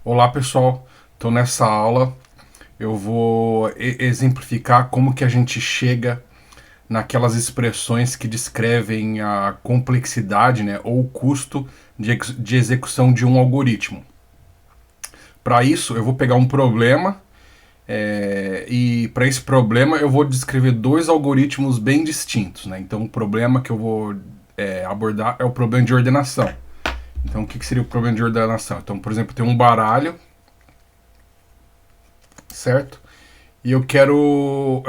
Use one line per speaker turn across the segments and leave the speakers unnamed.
Olá pessoal, então nessa aula eu vou exemplificar como que a gente chega naquelas expressões que descrevem a complexidade, né, ou o custo de execução de um algoritmo. Para isso eu vou pegar um problema e para esse problema eu vou descrever dois algoritmos bem distintos. Né? Então o problema que eu vou abordar é o problema de ordenação. Então o que seria o problema de ordenação? Então, por exemplo, tem um baralho, certo? E eu quero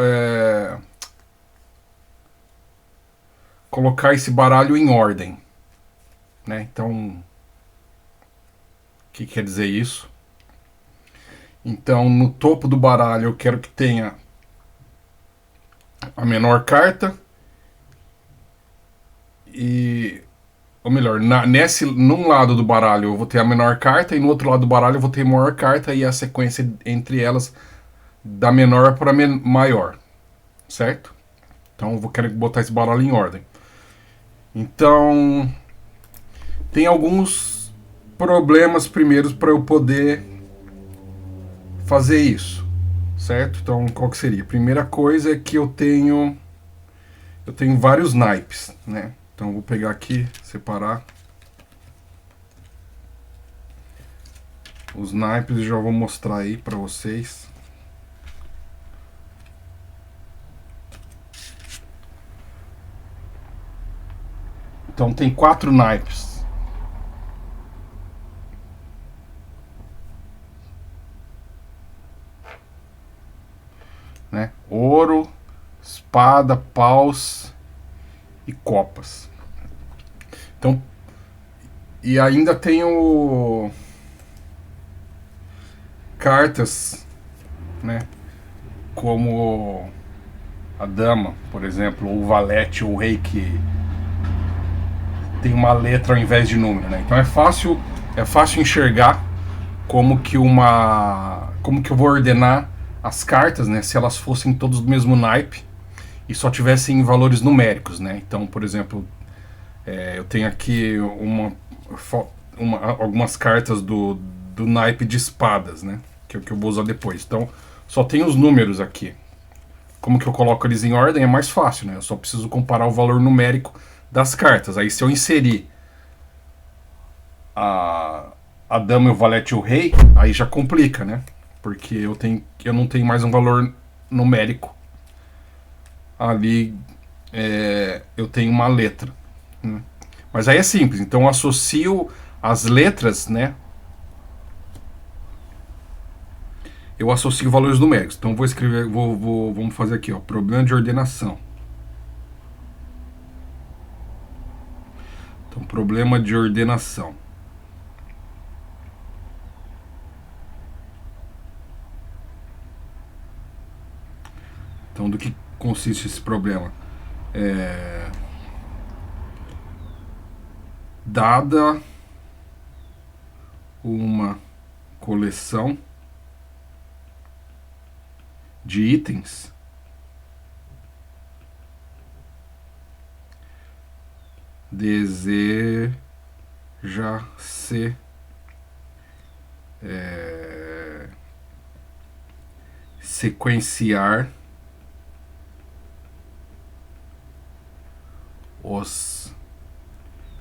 colocar esse baralho em ordem. Né? Então, o que quer dizer isso? Então, no topo do baralho eu quero que tenha a menor carta e, ou melhor, num lado do baralho eu vou ter a menor carta e no outro lado do baralho eu vou ter a maior carta e a sequência entre elas da menor para maior, certo? Então eu vou querer botar esse baralho em ordem. Então, tem alguns problemas primeiros para eu poder fazer isso, certo? Então, qual que seria? A primeira coisa é que eu tenho vários naipes, né? Então, eu vou pegar aqui, separar os naipes e já vou mostrar aí para vocês. Então, tem quatro naipes, né? Ouro, espada, paus e copas. Então, e ainda tenho cartas, né? Como a dama, por exemplo, ou o valete ou o rei que tem uma letra ao invés de número, né? Então é fácil enxergar como que eu vou ordenar as cartas, né? Se elas fossem todas do mesmo naipe e só tivessem valores numéricos, né? Então, por exemplo, eu tenho aqui algumas cartas do naipe de espadas, né? Que é o que eu vou usar depois. Então, só tem os números aqui. Como que eu coloco eles em ordem? É mais fácil, né? Eu só preciso comparar o valor numérico das cartas. Aí, se eu inserir a, a dama, o valete e o rei, aí já complica, né? Porque eu não tenho mais um valor numérico ali, eu tenho uma letra. Né? Mas aí é simples, então eu associo as letras, né? Eu associo valores numéricos. Então vou escrever, vamos fazer aqui, ó, problema de ordenação. Então, problema de ordenação. Então, do que consiste esse problema? Dada uma coleção de itens, deseja-se sequenciar os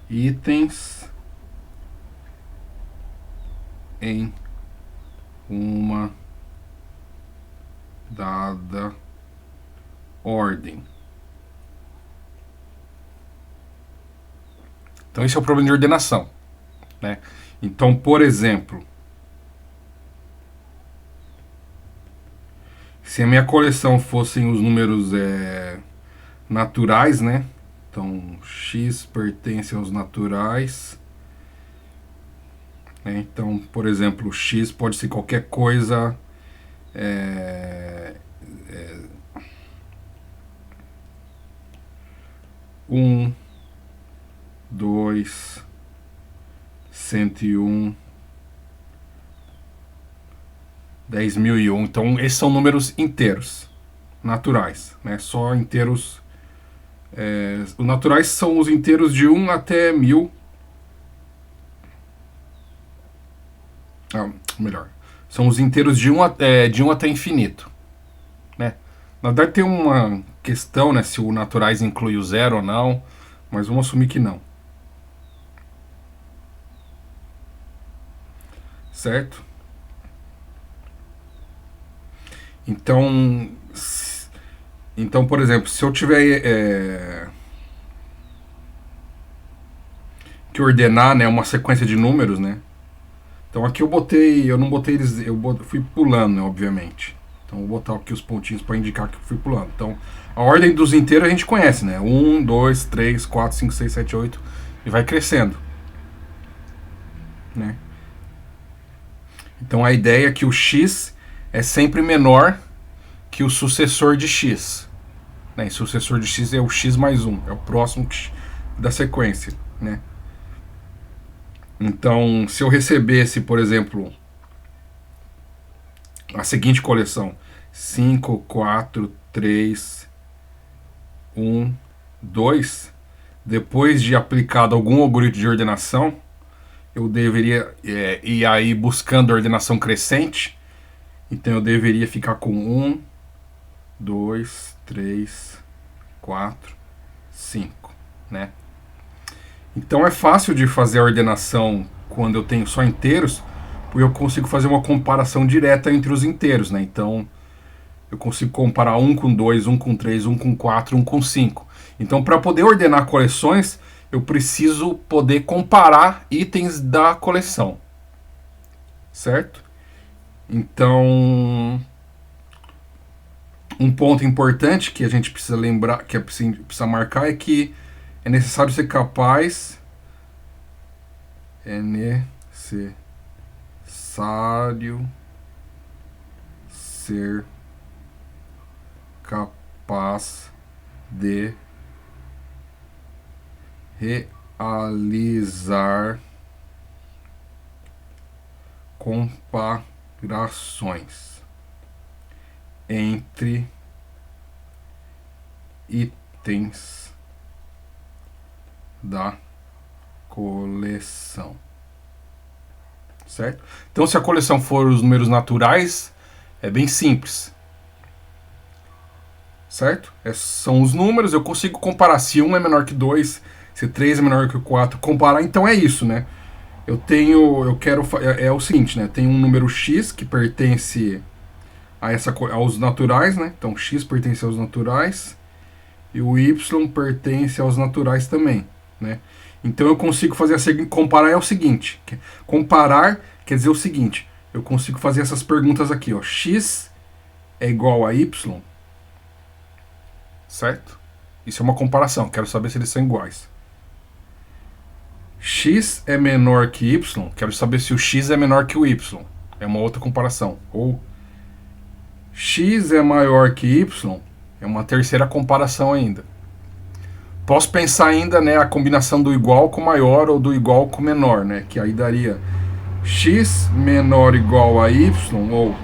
itens em uma dada ordem. Então esse é o problema de ordenação, né? Então, por exemplo, se a minha coleção fossem os números naturais, né? Então x pertence aos naturais. Né? Então, por exemplo, x pode ser qualquer coisa. É, 1, 2, 101, 10.001. Então, esses são números inteiros, naturais, né? Só inteiros. Os naturais são os inteiros de 1 até 1000. Melhor. São os inteiros de 1 até infinito. Né? Na verdade tem uma questão, né, se o naturais inclui o zero ou não, mas vamos assumir que não. Certo? Então, por exemplo, se eu tiver que ordenar, né, uma sequência de números, né? Então aqui eu não botei eles, fui pulando, né, obviamente. Então vou botar aqui os pontinhos para indicar que eu fui pulando. Então a ordem dos inteiros a gente conhece, né? 1, 2, 3, 4, 5, 6, 7, 8 e vai crescendo, né? Então a ideia é que o x é sempre menor que o sucessor de x. Né? E sucessor de x é o x mais 1, é o próximo da sequência, né? Então, se eu recebesse, por exemplo, a seguinte coleção: 5, 4, 3, 1, 2, depois de aplicado algum algoritmo de ordenação, eu deveria ir aí buscando a ordenação crescente. Então eu deveria ficar com 1, 2, 3, 4, 5, né? Então é fácil de fazer a ordenação quando eu tenho só inteiros, porque eu consigo fazer uma comparação direta entre os inteiros, né? Então eu consigo comparar 1 com 2, 1 com 3, 1 com 4, 1 com 5. Então, para poder ordenar coleções, eu preciso poder comparar itens da coleção, certo? Então, um ponto importante que a gente precisa lembrar, que precisa marcar, é que é necessário ser capaz. É necessário ser capaz de realizar comparações entre itens da coleção, certo? Então, se a coleção for os números naturais, é bem simples, certo? São os números, eu consigo comparar se 1 é menor que 2, se 3 é menor que 4, comparar, então é isso, né? É o seguinte, né? Tem um número x que pertence aos naturais, né? Então x pertence aos naturais e o y pertence aos naturais também, né? Então eu consigo fazer comparar é o seguinte, comparar quer dizer o seguinte, eu consigo fazer essas perguntas aqui, ó, x é igual a y, certo? Isso é uma comparação, quero saber se eles são iguais. X é menor que y, quero saber se o x é menor que o y, é uma outra comparação. Ou x é maior que y, é uma terceira comparação ainda. Posso pensar ainda, né, a combinação do igual com maior ou do igual com menor, né, que aí daria x menor igual a y ou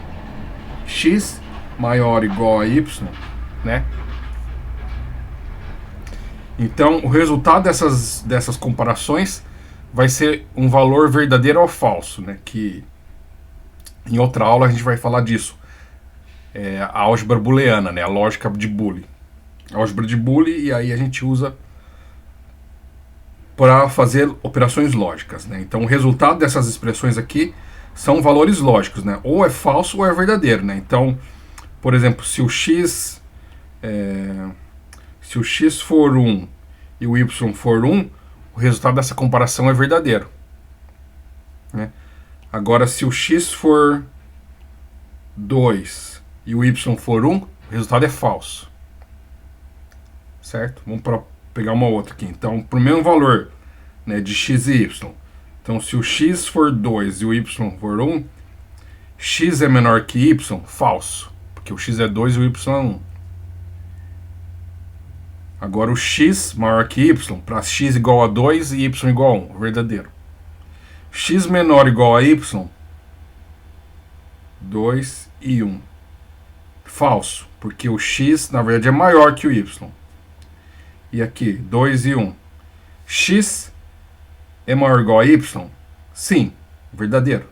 x maior igual a y, né? Então, o resultado dessas comparações vai ser um valor verdadeiro ou falso, né? Que em outra aula a gente vai falar disso. A álgebra booleana, né? A lógica de Boole. A álgebra de Boole, e aí a gente usa para fazer operações lógicas, né? Então, o resultado dessas expressões aqui são valores lógicos, né? Ou é falso ou é verdadeiro, né? Então, por exemplo, se o x for 1 e o y for 1, o resultado dessa comparação é verdadeiro, né? Agora, se o x for 2 e o y for 1, o resultado é falso, certo? Vamos pegar uma outra aqui. Então, para o mesmo valor, né, de x e y, então se o x for 2 e o y for 1, x é menor que y, falso, porque o x é 2 e o y é 1. Agora o x maior que y, para x igual a 2 e y igual a 1, verdadeiro. X menor ou igual a y, 2 e 1. Falso, porque o x na verdade é maior que o y. E aqui, 2 e 1. X é maior ou igual a y? Sim, verdadeiro.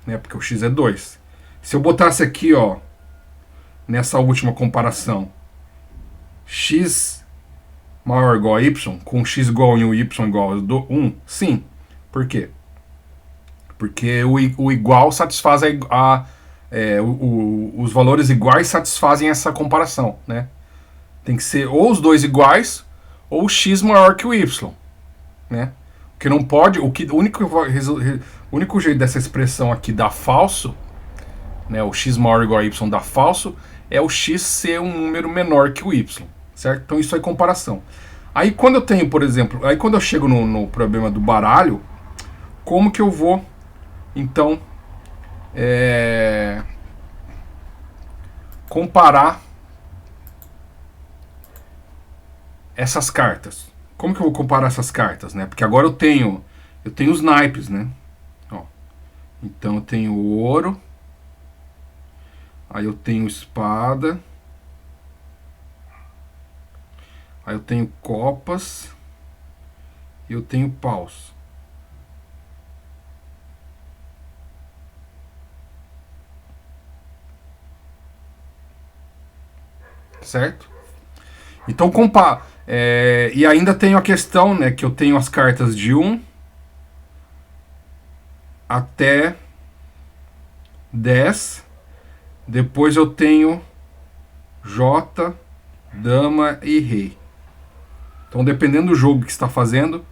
né? Porque o x é 2. Se eu botasse aqui, ó, nessa última comparação, x maior ou igual a y, com x igual a 1 e y igual a 1, sim. Por quê? Porque o igual satisfaz os valores iguais satisfazem essa comparação, né? Tem que ser ou os dois iguais ou o x maior que o y, né? Porque não pode, o único jeito dessa expressão aqui dar falso, né? O x maior ou igual a y dar falso é o x ser um número menor que o y, certo? Então isso é comparação. Aí quando eu tenho, por exemplo, aí quando eu chego no problema do baralho, como que eu vou então comparar essas cartas? Como que eu vou comparar essas cartas, né? Porque agora eu tenho os naipes, né? Ó, então eu tenho ouro, aí eu tenho espada, aí eu tenho copas e eu tenho paus. Certo? Então, e ainda tenho a questão, né, que eu tenho as cartas de 1 até 10. Depois eu tenho J, dama e rei. Então, dependendo do jogo que está fazendo,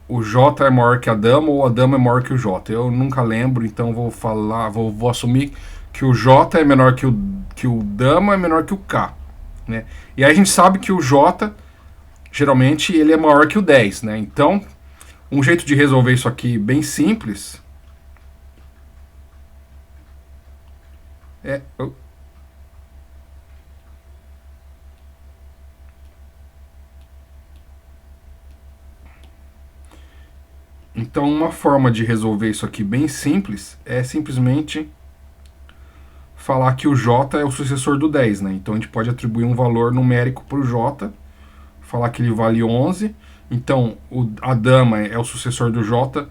o J é maior que a dama ou a dama é maior que o J. Eu nunca lembro, então vou assumir que o J é menor que o dama é menor que o K, né? E aí a gente sabe que o J geralmente ele é maior que o 10, né? Então, um jeito de resolver isso aqui bem simples é então uma forma de resolver isso aqui bem simples é simplesmente falar que o J é o sucessor do 10, né? Então a gente pode atribuir um valor numérico para o J, falar que ele vale 11. Então a dama é o sucessor do J,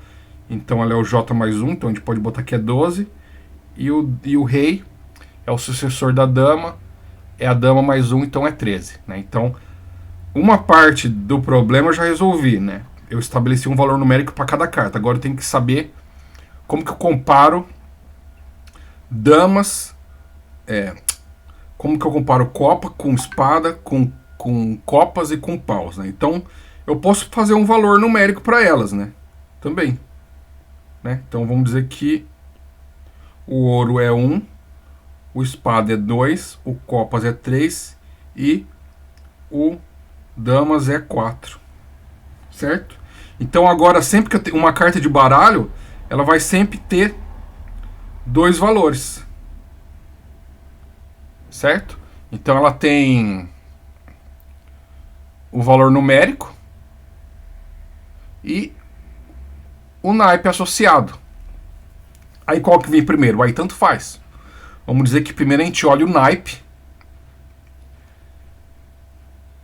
então ela é o J mais 1, então a gente pode botar que é 12. E o rei é o sucessor da dama, é a dama mais 1, então é 13, né? Então uma parte do problema eu já resolvi, né? Eu estabeleci um valor numérico para cada carta. Agora eu tenho que saber como que eu comparo damas, como que eu comparo copa com espada, com copas e com paus, né? Então eu posso fazer um valor numérico para elas, né? Também, né? Então vamos dizer que o ouro é 1, o espada é 2, o copas é 3 e o damas é 4, certo? Então agora sempre que eu tenho uma carta de baralho, ela vai sempre ter dois valores, certo? Então ela tem o valor numérico e o naipe associado. Aí qual que vem primeiro? Aí tanto faz. Vamos dizer que primeiro a gente olha o naipe.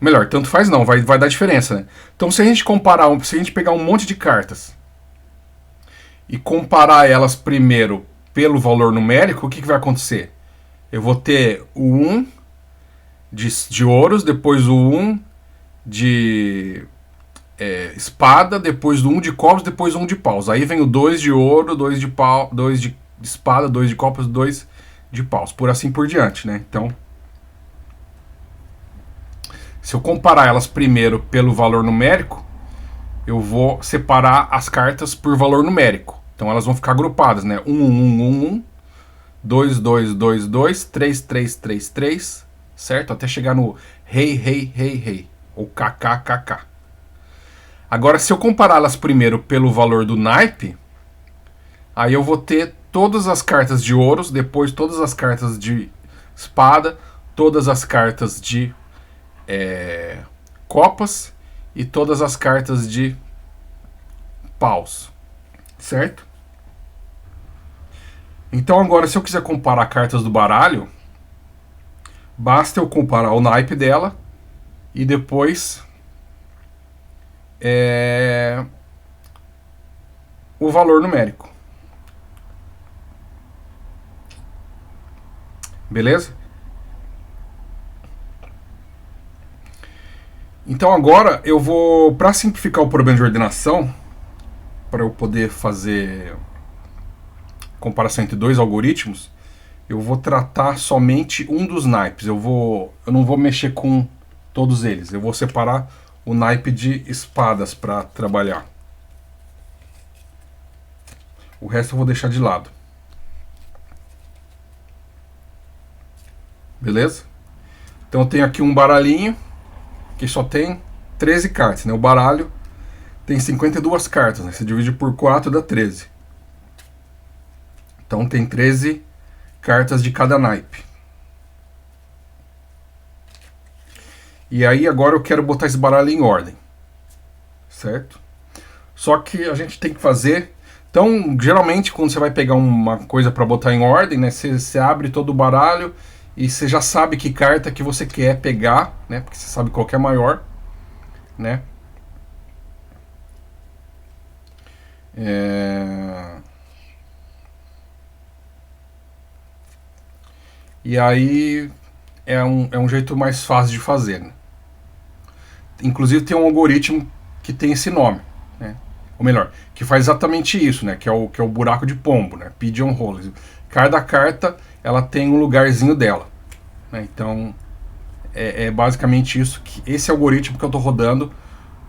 Melhor, tanto faz não, vai dar diferença, né? Então se a gente comparar, se a gente pegar um monte de cartas e comparar elas primeiro pelo valor numérico, o que vai acontecer? Eu vou ter o 1 de ouros, depois o 1 de espada, depois o 1 de copas, depois o 1 de paus. Aí vem o 2 de ouro, 2 de pau, 2 de espada, 2 de copas, 2 de paus. Por assim por diante, né? Então, se eu comparar elas primeiro pelo valor numérico, eu vou separar as cartas por valor numérico. Então elas vão ficar agrupadas, né? 1, 1, 1, 1, 2, 2, 2, 2, 3, 3, 3, 3, certo? Até chegar no rei, rei, rei, rei, ou KK, KK. Agora, se eu compará-las primeiro pelo valor do naipe, aí eu vou ter todas as cartas de ouros, depois todas as cartas de espada, todas as cartas de copas e todas as cartas de paus, certo? Então agora, se eu quiser comparar cartas do baralho, basta eu comparar o naipe dela e depois o valor numérico, Beleza? Então agora eu vou, para simplificar o problema de ordenação, para eu poder fazer comparação entre dois algoritmos, eu vou tratar somente um dos naipes. Eu não vou mexer com todos eles. Eu vou separar o naipe de espadas para trabalhar. O resto eu vou deixar de lado. Beleza? Então eu tenho aqui um baralhinho que só tem 13 cartas, né? O baralho tem 52 cartas, né? Se divide por 4 dá 13. Então tem 13 cartas de cada naipe. E aí agora eu quero botar esse baralho em ordem. Certo? Só que a gente tem que fazer... Então, geralmente, quando você vai pegar uma coisa para botar em ordem, né? Você abre todo o baralho e você já sabe que carta que você quer pegar, né? Porque você sabe qual que é maior, né? E aí é um jeito mais fácil de fazer, né? Inclusive tem um algoritmo que tem esse nome, né? Ou melhor, que faz exatamente isso, né? Que é o buraco de pombo, né? Pigeon hole. Cada carta ela tem um lugarzinho dela, né? Então é basicamente isso, que esse algoritmo que eu estou rodando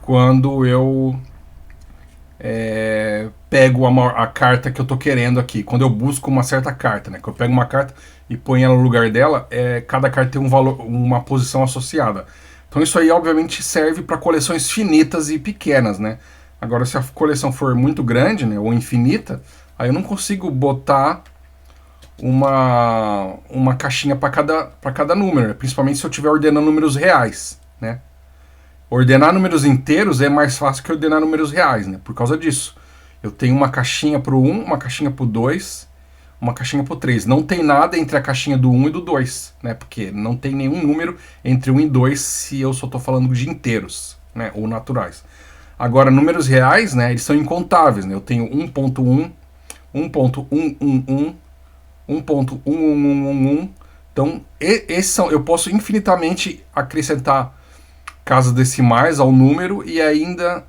quando eu pego a carta que eu estou querendo aqui, quando eu busco uma certa carta, né? Que eu pego uma carta e ponho ela no lugar dela, cada carta tem um valor, uma posição associada. Então isso aí obviamente serve para coleções finitas e pequenas, né? Agora se a coleção for muito grande, né, ou infinita, aí eu não consigo botar uma caixinha para cada número, né? Principalmente se eu estiver ordenando números reais, né? Ordenar números inteiros é mais fácil que ordenar números reais, né? Por causa disso. Eu tenho uma caixinha pro 1, uma caixinha pro 2, uma caixinha pro 3. Não tem nada entre a caixinha do 1 e do 2, né? Porque não tem nenhum número entre 1 e 2 se eu só estou falando de inteiros, né? Ou naturais. Agora, números reais, né? Eles são incontáveis, né? Eu tenho 1.1, 1.111, 1.11111. Então, esses são, eu posso infinitamente acrescentar casas decimais ao número e ainda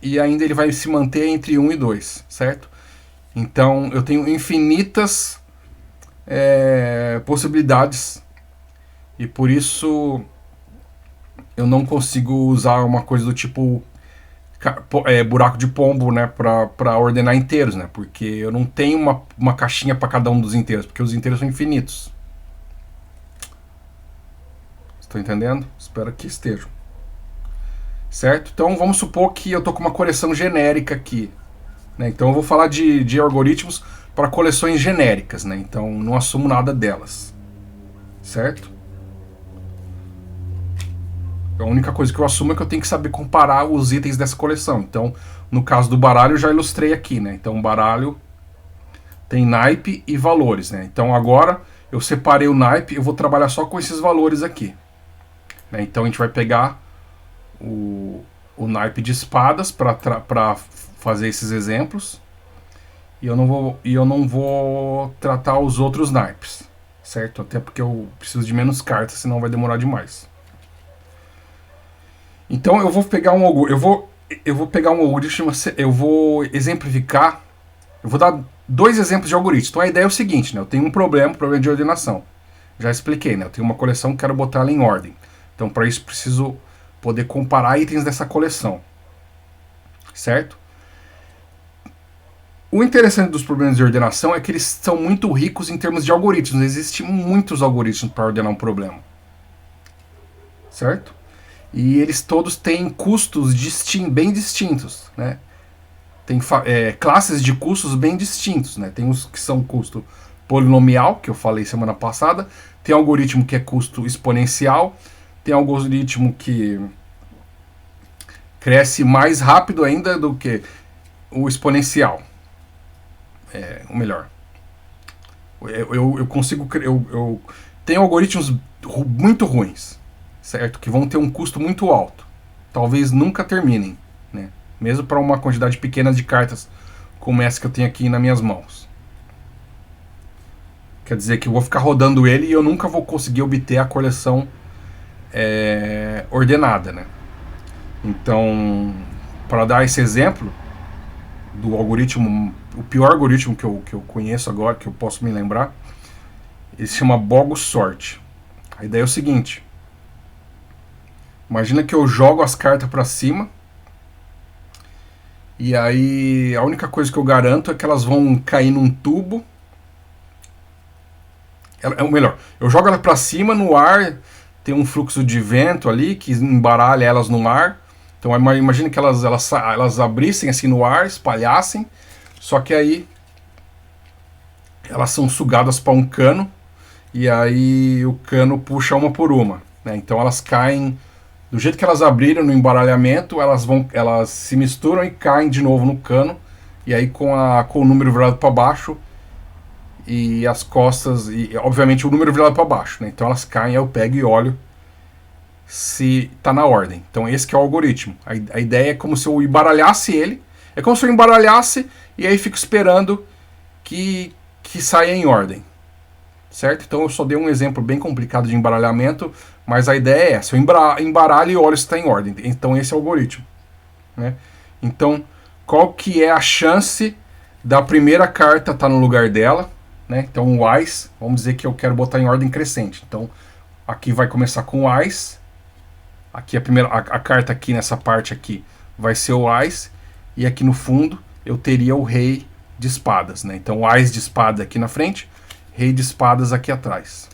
ele vai se manter entre 1 e 2, certo? Então eu tenho infinitas possibilidades e por isso eu não consigo usar uma coisa do tipo buraco de pombo, né, para ordenar inteiros, né? Porque eu não tenho uma caixinha para cada um dos inteiros, porque os inteiros são infinitos. Estão entendendo? Espero que estejam. Certo? Então vamos supor que eu estou com uma coleção genérica aqui, né? Então eu vou falar de algoritmos para coleções genéricas, né? Então não assumo nada delas, certo? A única coisa que eu assumo é que eu tenho que saber comparar os itens dessa coleção. Então, no caso do baralho, eu já ilustrei aqui, né? Então o baralho tem naipe e valores, né? Então agora eu separei o naipe, eu vou trabalhar só com esses valores aqui, né? Então a gente vai pegar o naipe de espadas para fazer esses exemplos e eu não vou tratar os outros naipes, certo? Até porque eu preciso de menos cartas, senão vai demorar demais. Então eu vou pegar eu vou pegar um algoritmo, eu vou exemplificar, eu vou dar dois exemplos de algoritmos. Então a ideia é o seguinte, né? Eu tenho um problema de ordenação. Já expliquei, né? Eu tenho uma coleção que quero botar ela em ordem. Então para isso preciso poder comparar itens dessa coleção, certo? O interessante dos problemas de ordenação é que eles são muito ricos em termos de algoritmos. Existem muitos algoritmos para ordenar um problema, certo? E eles todos têm custos bem distintos, né? Tem classes de custos bem distintos, né? Tem os que são custo polinomial, que eu falei semana passada, tem algoritmo que é custo exponencial, tem algoritmo que cresce mais rápido ainda do que o exponencial. O melhor. Eu consigo. Eu tenho algoritmos muito ruins, certo? Que vão ter um custo muito alto. Talvez nunca terminem, né? Mesmo para uma quantidade pequena de cartas como essa que eu tenho aqui nas minhas mãos. Quer dizer que eu vou ficar rodando ele e eu nunca vou conseguir obter a coleção ordenada, né? Então, para dar esse exemplo do algoritmo, o pior algoritmo que eu conheço agora, que eu posso me lembrar, ele se chama Bogus Sort. A ideia é o seguinte: imagina que eu jogo as cartas para cima e aí a única coisa que eu garanto é que elas vão cair num tubo. Ou melhor, eu jogo ela para cima no ar, tem um fluxo de vento ali que embaralha elas no ar. Então imagina que elas abrissem assim no ar, espalhassem, só que aí elas são sugadas para um cano e aí o cano puxa uma por uma, né? Então elas caem do jeito que elas abriram no embaralhamento, elas se misturam e caem de novo no cano, e aí com o número virado para baixo e as costas, e obviamente o número virado para baixo, né? Então elas caem, eu pego e olho se tá na ordem. Então esse que é o algoritmo. A ideia é como se eu embaralhasse ele, é como se eu embaralhasse e aí fico esperando que saia em ordem, certo? Então eu só dei um exemplo bem complicado de embaralhamento, mas a ideia é essa: eu embaralho e olho se está em ordem. Então esse é o algoritmo, né? Então qual que é a chance da primeira carta estar no lugar dela, né? Então o Ás, vamos dizer que eu quero botar em ordem crescente. Então aqui vai começar com o Ás. Aqui a carta aqui nessa parte aqui vai ser o Ás, e aqui no fundo eu teria o Rei de espadas, né? Então o Ás de espada aqui na frente, Rei de espadas aqui atrás,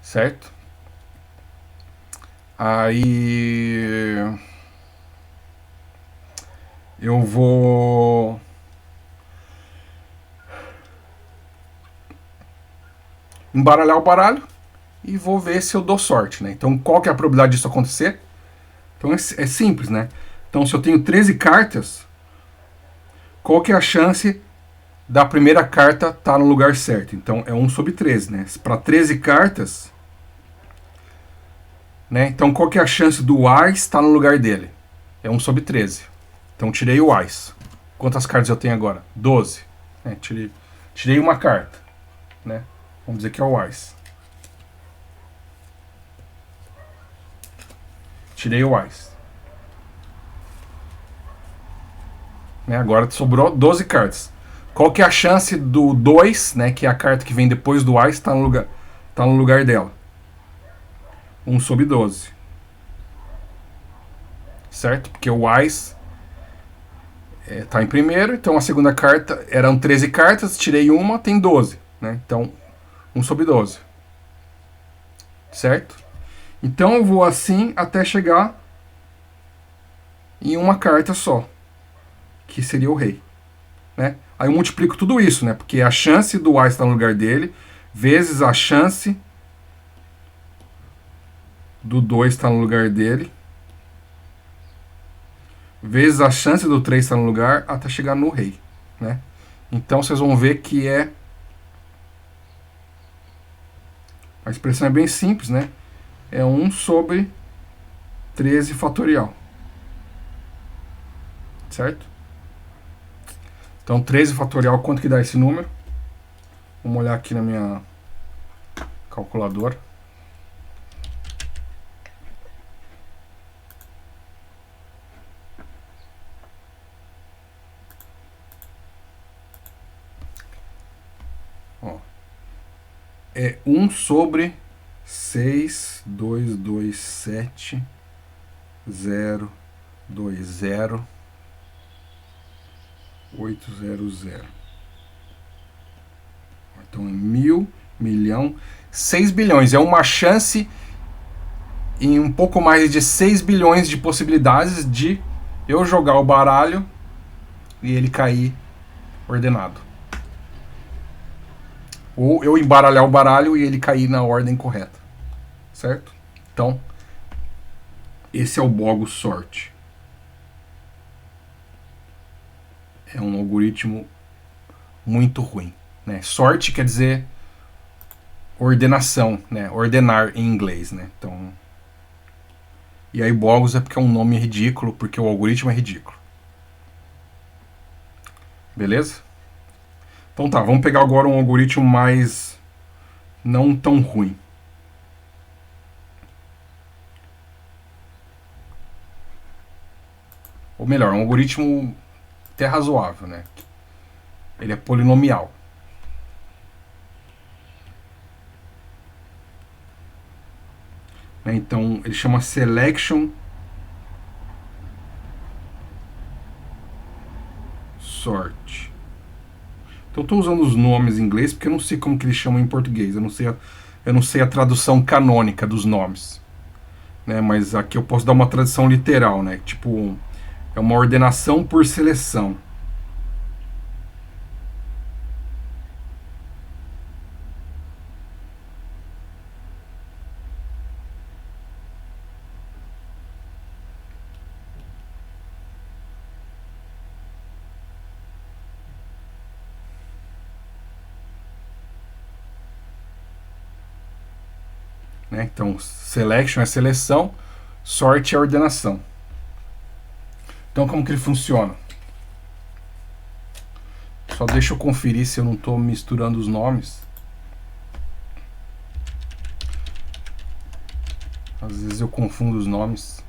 certo? Aí eu vou embaralhar o baralho e vou ver se eu dou sorte, né? Então qual que é a probabilidade disso acontecer? Então é simples, né? Então se eu tenho 13 cartas, qual que é a chance da primeira carta estar no lugar certo? Então é 1 sobre 13, né? Para 13 cartas, né? Então qual que é a chance do Ás estar no lugar dele? É 1 sobre 13. Então tirei o Ás. Quantas cartas eu tenho agora? 12. Né? Tirei uma carta, né? Vamos dizer que é o Ás. Tirei o Ás. Né? Agora sobrou 12 cartas. Qual que é a chance do 2, né, que é a carta que vem depois do Ás, estar no lugar dela? 1 sobre 12. Certo? Porque o Ás está em primeiro, então a segunda carta, eram 13 cartas, tirei uma, tem 12. Né? Então, 1 sobre 12. Certo? Então eu vou assim até chegar em uma carta só, que seria o Rei. Né? Aí eu multiplico tudo isso, né? Porque a chance do Ás estar no lugar dele, vezes a chance do 2 estar no lugar dele, vezes a chance do 3 estar no lugar, até chegar no Rei. Né? Então vocês vão ver que a expressão é bem simples, né? É 1 sobre 13 fatorial. Certo? Então 13 fatorial, quanto que dá esse número? Vamos olhar aqui na minha calculadora. Ó, é 1 sobre 6,227, 0, 20, 800. Então é 1.000, milhão, 6 bilhões. É uma chance em um pouco mais de 6 bilhões de possibilidades de eu jogar o baralho e ele cair ordenado. Ou eu embaralhar o baralho e ele cair na ordem correta. Certo? Então, esse é o Bogus Sort. É um algoritmo muito ruim. Né? Sorte quer dizer ordenação, né? Ordenar em inglês. Né? Então, e aí Bogus é porque é um nome ridículo, porque o algoritmo é ridículo. Beleza? Então tá, vamos pegar agora um algoritmo mais não tão ruim. Ou melhor, um algoritmo até razoável, né? Ele é polinomial. Então ele chama Selection Sort. Então eu estou usando os nomes em inglês porque eu não sei como que eles chamam em português. Eu não sei a tradução canônica dos nomes, né? Mas aqui eu posso dar uma tradução literal, né? Tipo, é uma ordenação por seleção. Né? Então, selection é seleção, sort é ordenação. Então, como que ele funciona? Só deixa eu conferir se eu não estou misturando os nomes. Às vezes eu confundo os nomes.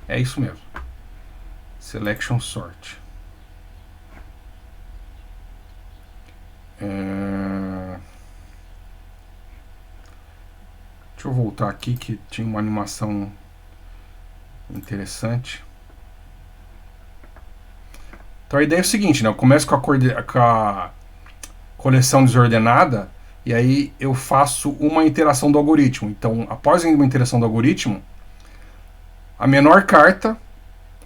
É isso mesmo. Selection sort. Deixa eu voltar aqui que tinha uma animação interessante. Então a ideia é o seguinte, né? Eu começo com a coleção desordenada e aí eu faço uma iteração do algoritmo. Então, após uma iteração do algoritmo, a menor carta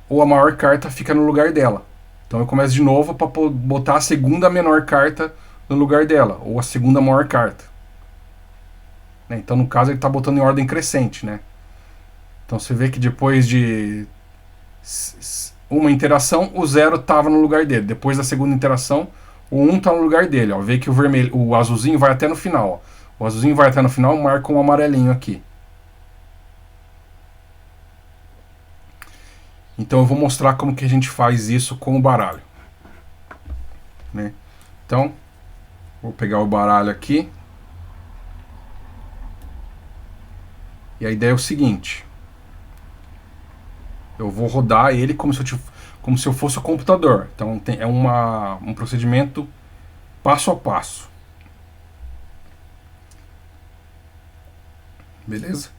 ou a maior carta fica no lugar dela. Então eu começo de novo para botar a segunda menor carta no lugar dela, ou a segunda maior carta. Então no caso ele está botando em ordem crescente, né? Então você vê que depois de uma interação, o 0 estava no lugar dele. Depois da segunda interação, o 1 está no lugar dele. Ó. Vê que o azulzinho vai até no final. Ó. O azulzinho vai até no final, marca um amarelinho aqui. Então eu vou mostrar como que a gente faz isso com o baralho. Né? Então, vou pegar o baralho aqui. E a ideia é o seguinte. Eu vou rodar ele como se eu fosse o computador. Então é um procedimento passo a passo. Beleza?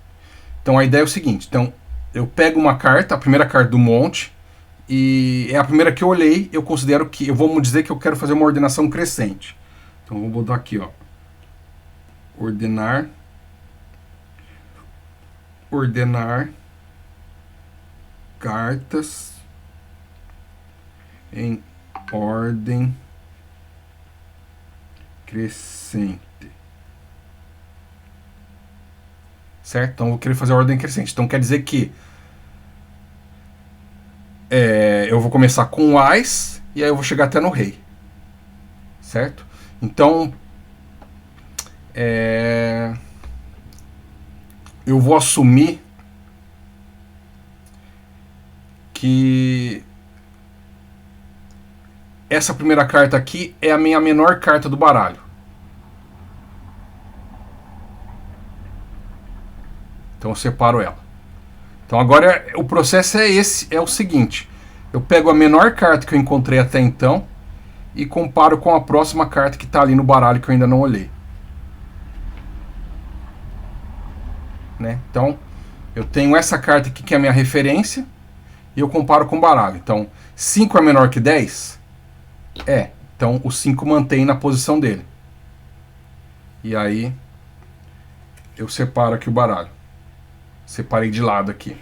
Então a ideia é o seguinte. Então eu pego uma carta, a primeira carta do monte, e é a primeira que eu olhei, eu considero que, eu vou dizer que eu quero fazer uma ordenação crescente. Então vou botar aqui, ó. Ordenar cartas em ordem crescente. Certo? Então eu vou querer fazer a ordem crescente. Então quer dizer que eu vou começar com o Ás e aí eu vou chegar até no Rei. Certo? Então eu vou assumir que essa primeira carta aqui é a minha menor carta do baralho. Então eu separo ela. Então agora o processo é o seguinte. Eu pego a menor carta que eu encontrei até então e comparo com a próxima carta que está ali no baralho que eu ainda não olhei. Né? Então eu tenho essa carta aqui que é a minha referência e eu comparo com o baralho. Então 5 é menor que 10? Então o 5 mantém na posição dele. E aí eu separo aqui o baralho. Separei de lado aqui.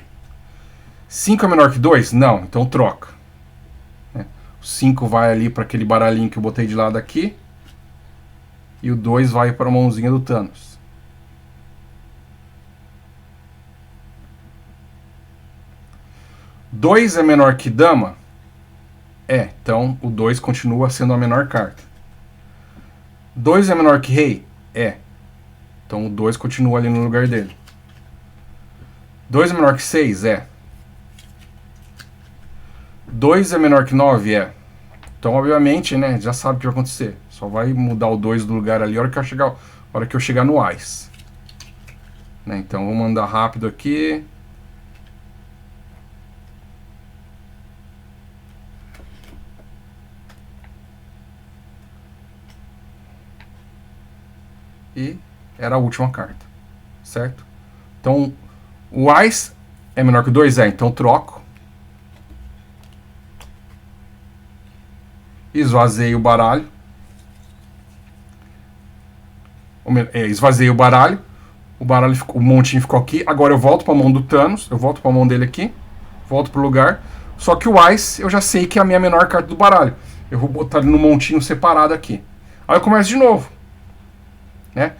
5 é menor que 2? Não, então troca. O 5 vai ali para aquele baralhinho que eu botei de lado aqui. e o 2 vai para a mãozinha do Thanos. Dois é menor que dama? É, então o 2 continua sendo a menor carta. 2 é menor que rei? É. Então o 2 continua ali no lugar dele. 2 é menor que 6? É. 2 é menor que 9? É. Então, obviamente, né, já sabe o que vai acontecer. Só vai mudar o 2 do lugar ali a hora que eu chegar no Ás. Né, então, vou mandar rápido aqui. E era a última carta. Certo? Então, o Ás é menor que o 2? É. Então, troco. Esvaziei o baralho. Esvaziei o baralho. O montinho ficou aqui. Agora eu volto para a mão do Thanos. Eu volto para a mão dele aqui. Volto pro lugar. Só que o Ás eu já sei que é a minha menor carta do baralho. Eu vou botar ele no montinho separado aqui. Aí eu começo de novo. Né?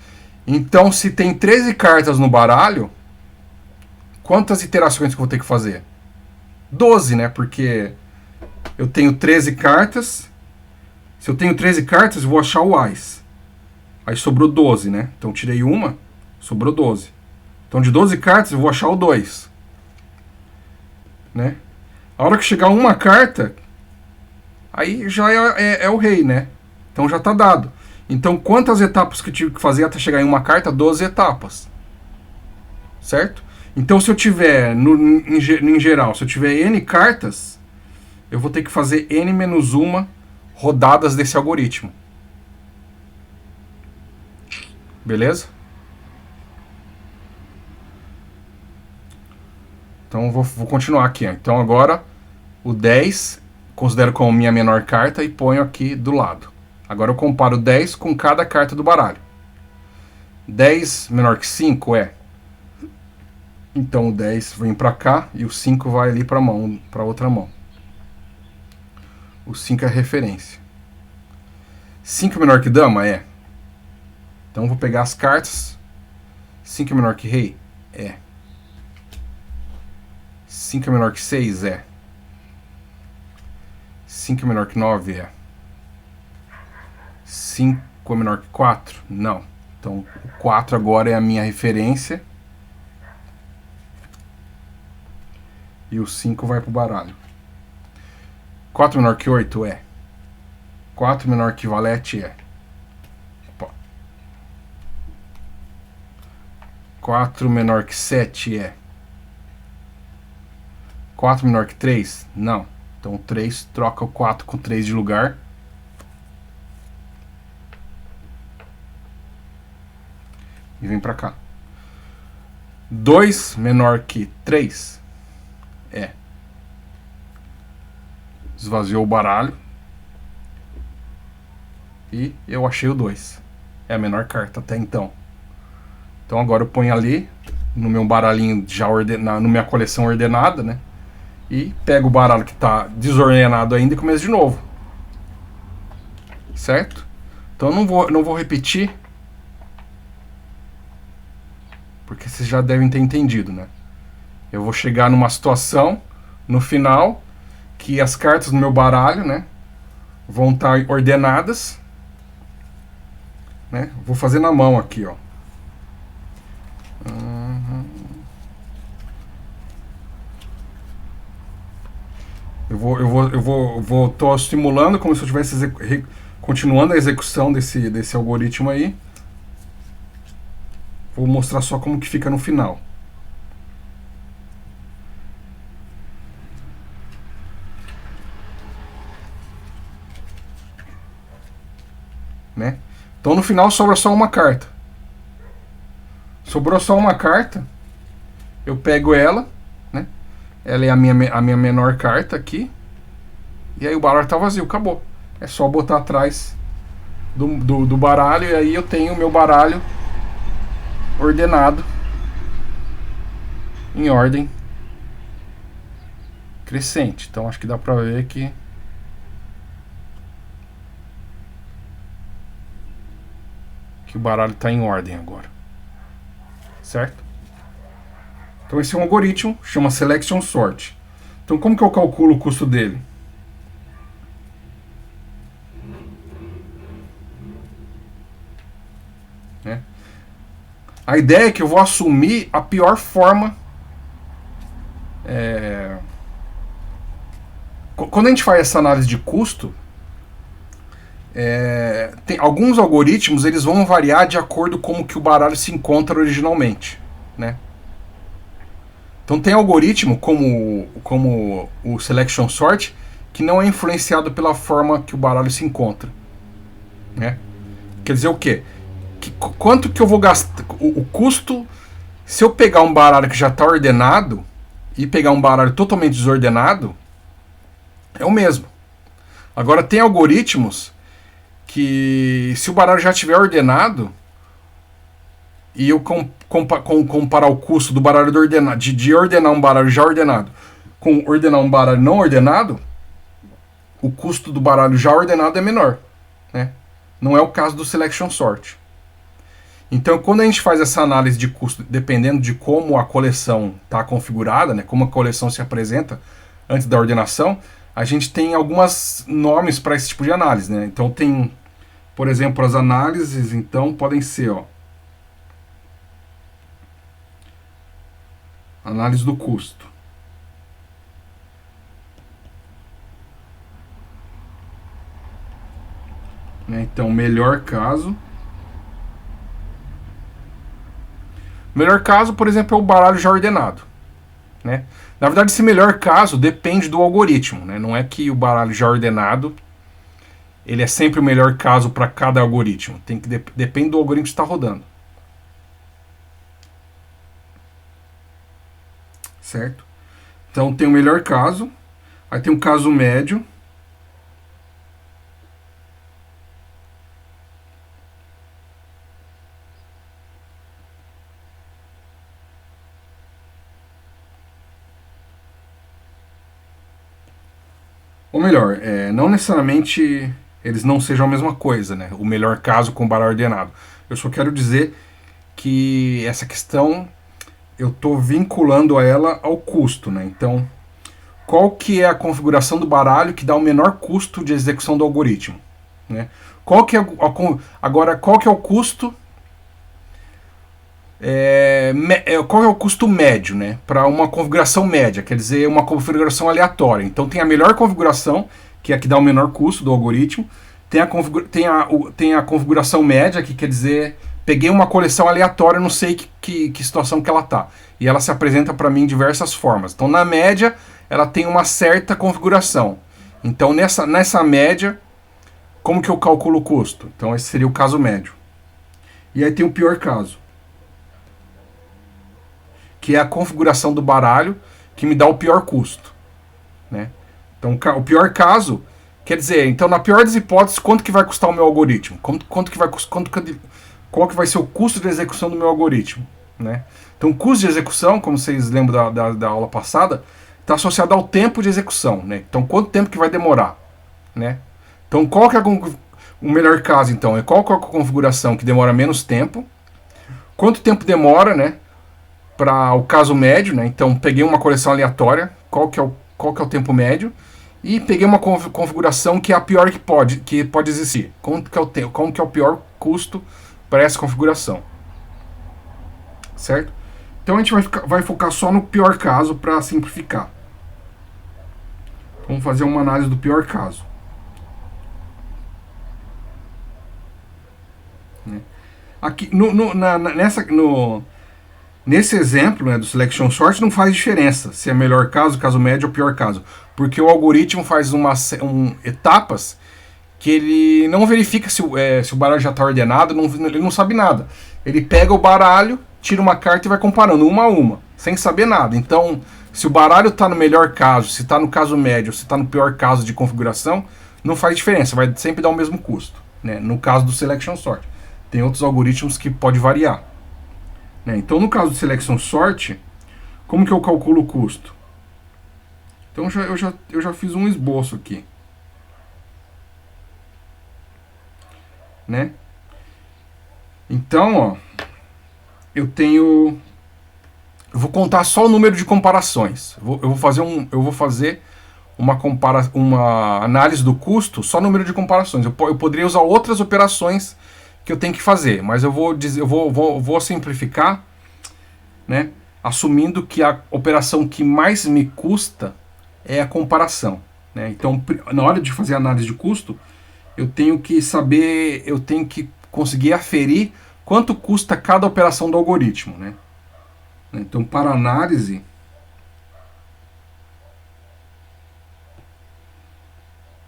Então, se tem 13 cartas no baralho, quantas iterações que eu vou ter que fazer? 12, né? Porque eu tenho 13 cartas. Se eu tenho 13 cartas, eu vou achar o Ás. Aí sobrou 12, né? Então tirei uma, sobrou 12. Então de 12 cartas eu vou achar o 2. Né? A hora que chegar uma carta, aí já é o rei, né? Então já tá dado. Então quantas etapas que eu tive que fazer até chegar em uma carta? 12 etapas. Certo? Então se eu tiver, em geral, se eu tiver N cartas, eu vou ter que fazer N-1 rodadas desse algoritmo. Beleza? Então vou continuar aqui. Ó. Então agora o 10 considero como minha menor carta e ponho aqui do lado. Agora eu comparo 10 com cada carta do baralho. 10 menor que 5? É. Então o 10 vem para cá e o 5 vai ali para outra mão. O 5 é referência. 5 menor que dama? É. Então vou pegar as cartas. 5 é menor que rei? É. 5 é menor que 6? É. 5 é menor que 9? É. 5 é menor que 4? Não. Então o 4 agora é a minha referência. E o 5 vai pro baralho. 4 menor que 8? É. 4 menor que valete? É. Opa. 4 menor que 7? É. 4 menor que 3? Não. Então 3 troca o 4 com 3 de lugar. E vem pra cá. 2 menor que 3? É. Esvaziou o baralho. E eu achei o 2. É a menor carta até então. Então agora eu ponho ali no meu baralhinho já ordenado, na minha coleção ordenada, né? E pego o baralho que está desordenado ainda e começo de novo. Certo? Então eu não vou repetir, porque vocês já devem ter entendido, né? Eu vou chegar numa situação, no final, que as cartas do meu baralho, né, vão estar ordenadas, né? Vou fazer na mão aqui, ó. Tô estimulando como se eu estivesse continuando a execução desse algoritmo aí. Vou mostrar só como que fica no final. Né? Então no final sobra só uma carta. Sobrou só uma carta. Eu pego ela, né? Ela é a minha menor carta aqui. E aí o baralho tá vazio, acabou. É só botar atrás do baralho e aí eu tenho o meu baralho ordenado em ordem crescente. Então acho que dá pra ver que... que o baralho está em ordem agora. Certo? Então esse é um algoritmo, chama Selection Sort. Então como que eu calculo o custo dele? Né? A ideia é que eu vou assumir a pior forma. Quando a gente faz essa análise de custo, tem alguns algoritmos, eles vão variar de acordo com como que o baralho se encontra originalmente, né? Então tem algoritmo como o Selection Sort que não é influenciado pela forma que o baralho se encontra, né? Quer dizer o quê? Quanto que eu vou gastar? O custo, se eu pegar um baralho que já está ordenado e pegar um baralho totalmente desordenado, é o mesmo. Agora tem algoritmos que, se o baralho já estiver ordenado e eu comparar o custo do baralho de ordenar um baralho já ordenado com ordenar um baralho não ordenado, o custo do baralho já ordenado é menor, né? Não é o caso do Selection Sort. Então, quando a gente faz essa análise de custo, dependendo de como a coleção está configurada, né, como a coleção se apresenta antes da ordenação, a gente tem alguns nomes para esse tipo de análise, né? Então tem, por exemplo, as análises, então podem ser, ó, análise do custo, né? Então, melhor caso, por exemplo, é o baralho já ordenado, né? Na verdade, esse melhor caso depende do algoritmo, né? Não é que o baralho já ordenado ele é sempre o melhor caso para cada algoritmo. Depende do algoritmo que está rodando. Certo? Então tem o melhor caso, aí tem um caso médio. Ou melhor, não necessariamente eles não sejam a mesma coisa, né? O melhor caso com o baralho ordenado. Eu só quero dizer que essa questão eu estou vinculando a ela ao custo, né? Então, qual que é a configuração do baralho que dá o menor custo de execução do algoritmo, né? Agora, qual que é o custo? Qual é o custo médio, né? Para uma configuração média, quer dizer, uma configuração aleatória. Então tem a melhor configuração, que é a que dá o menor custo do algoritmo. Tem a configuração média, que quer dizer, peguei uma coleção aleatória, não sei que situação que ela tá. E ela se apresenta para mim de diversas formas. Então na média, ela tem uma certa configuração. Então nessa média, como que eu calculo o custo? Então esse seria o caso médio. E aí tem o pior caso, que é a configuração do baralho que me dá o pior custo, né? Então, o pior caso, quer dizer, então na pior das hipóteses, quanto que vai custar o meu algoritmo? Qual que vai ser o custo de execução do meu algoritmo, né? Então, o custo de execução, como vocês lembram da aula passada, está associado ao tempo de execução, né? Então, quanto tempo que vai demorar, né? Então, qual que é o melhor caso, então? Qual que é a configuração que demora menos tempo? Quanto tempo demora, né? Para o caso médio, né? Então peguei uma coleção aleatória, qual que é o tempo médio, e peguei uma configuração que é a pior que pode existir. Como que é o pior custo para essa configuração, certo? Então a gente vai focar só no pior caso para simplificar. Vamos fazer uma análise do pior caso. Aqui nesse exemplo, né, do Selection Sort, não faz diferença se é melhor caso, caso médio ou pior caso, porque o algoritmo faz etapas que ele não verifica se o baralho já está ordenado, ele não sabe nada. Ele pega o baralho, tira uma carta e vai comparando uma a uma, sem saber nada. Então, se o baralho está no melhor caso, se está no caso médio, se está no pior caso de configuração, não faz diferença, vai sempre dar o mesmo custo, né, no caso do Selection Sort. Tem outros algoritmos que pode variar. Então, no caso de Selection Sort, como que eu calculo o custo? Então, eu já fiz um esboço aqui, né? Então, ó, eu vou contar só o número de comparações. Eu vou fazer uma análise do custo, só número de comparações. Eu poderia usar outras operações que eu tenho que fazer, mas eu vou simplificar, né, assumindo que a operação que mais me custa é a comparação. Né? Então, na hora de fazer a análise de custo, eu tenho que saber, eu tenho que conseguir aferir quanto custa cada operação do algoritmo. Né? Então, para análise,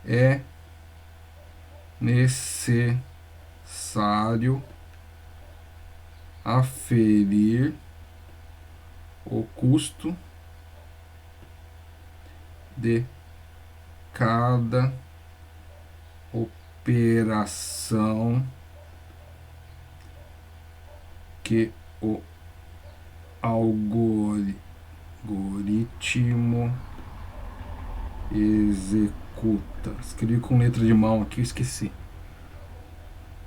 é necessário aferir o custo de cada operação que o algoritmo executa. Escrevi com letra de mão aqui, eu esqueci.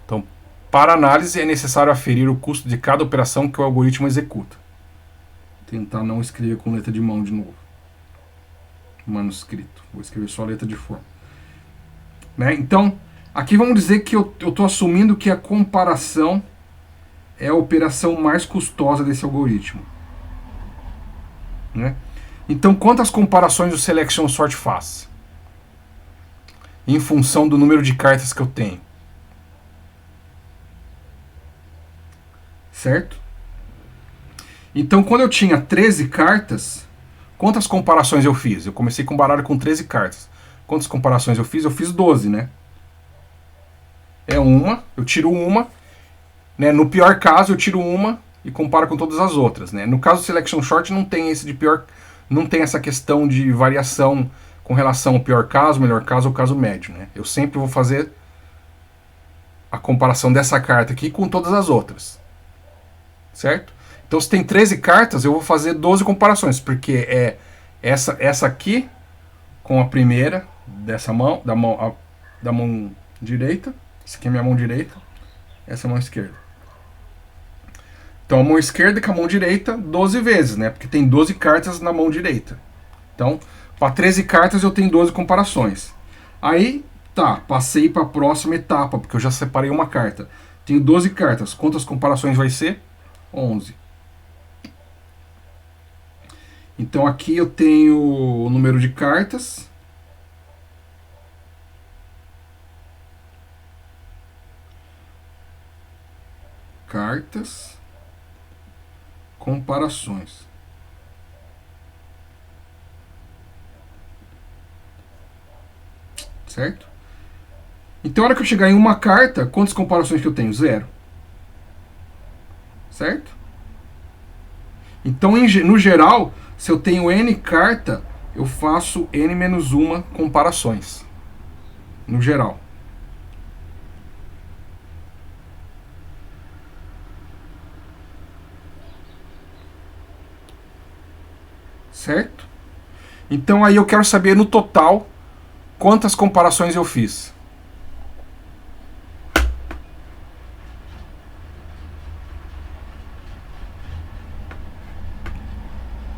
Então, para análise é necessário aferir o custo de cada operação que o algoritmo executa. Vou tentar não escrever com letra de mão de novo. Manuscrito. Vou escrever só a letra de forma. Né? Então, aqui vamos dizer que eu estou assumindo que a comparação é a operação mais custosa desse algoritmo. Né? Então, quantas comparações o Selection Sort faz? Em função do número de cartas que eu tenho. Certo? Então, quando eu tinha 13 cartas, quantas comparações eu fiz? Eu comecei com um baralho com 13 cartas. Quantas comparações eu fiz? Eu fiz 12, né? É uma, eu tiro uma, né? No pior caso, eu tiro uma e comparo com todas as outras, né? No caso do Selection Short, não tem esse de pior, não tem essa questão de variação com relação ao pior caso, melhor caso ou caso médio, né? Eu sempre vou fazer a comparação dessa carta aqui com todas as outras. Certo? Então, se tem 13 cartas, eu vou fazer 12 comparações, porque é essa aqui com a primeira dessa mão, da mão direita. Essa aqui é a minha mão direita, essa é a mão esquerda. Então, a mão esquerda com a mão direita 12 vezes, né? Porque tem 12 cartas na mão direita. Então, para 13 cartas eu tenho 12 comparações. Aí, tá, passei para a próxima etapa, porque eu já separei uma carta. Tenho 12 cartas. Quantas comparações vai ser? 11. Então aqui eu tenho o número de cartas. Cartas. Comparações. Certo? Então, na hora que eu chegar em uma carta, quantas comparações que eu tenho? 0. Certo? Então, no geral, se eu tenho N carta, eu faço N menos 1 comparações. No geral. Certo? Então, aí eu quero saber no total quantas comparações eu fiz.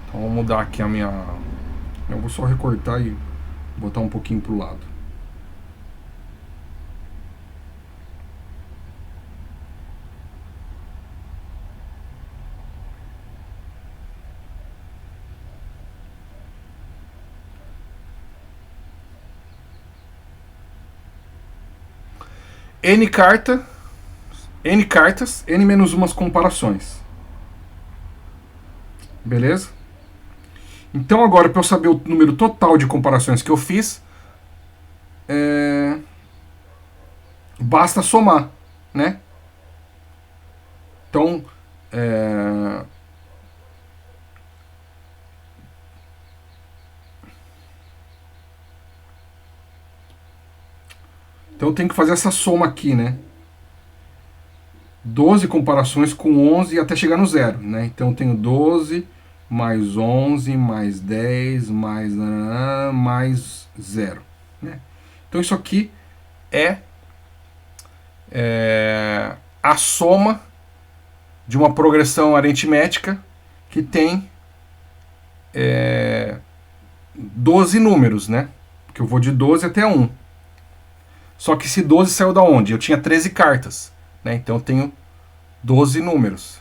Então, vou mudar aqui a minha... Eu vou só recortar e botar um pouquinho pro lado. N cartas, N menos umas comparações. Beleza? Então agora, para eu saber o número total de comparações que eu fiz, basta somar, né? Então, então eu tenho que fazer essa soma aqui, né? 12 comparações com 11 até chegar no zero, né? Então eu tenho 12 mais 11 mais 10 mais 0, né? Então isso aqui é a soma de uma progressão aritmética que tem 12 números, né? Que eu vou de 12 até 1. Só que esse 12 saiu da onde? Eu tinha 13 cartas, né? Então eu tenho 12 números.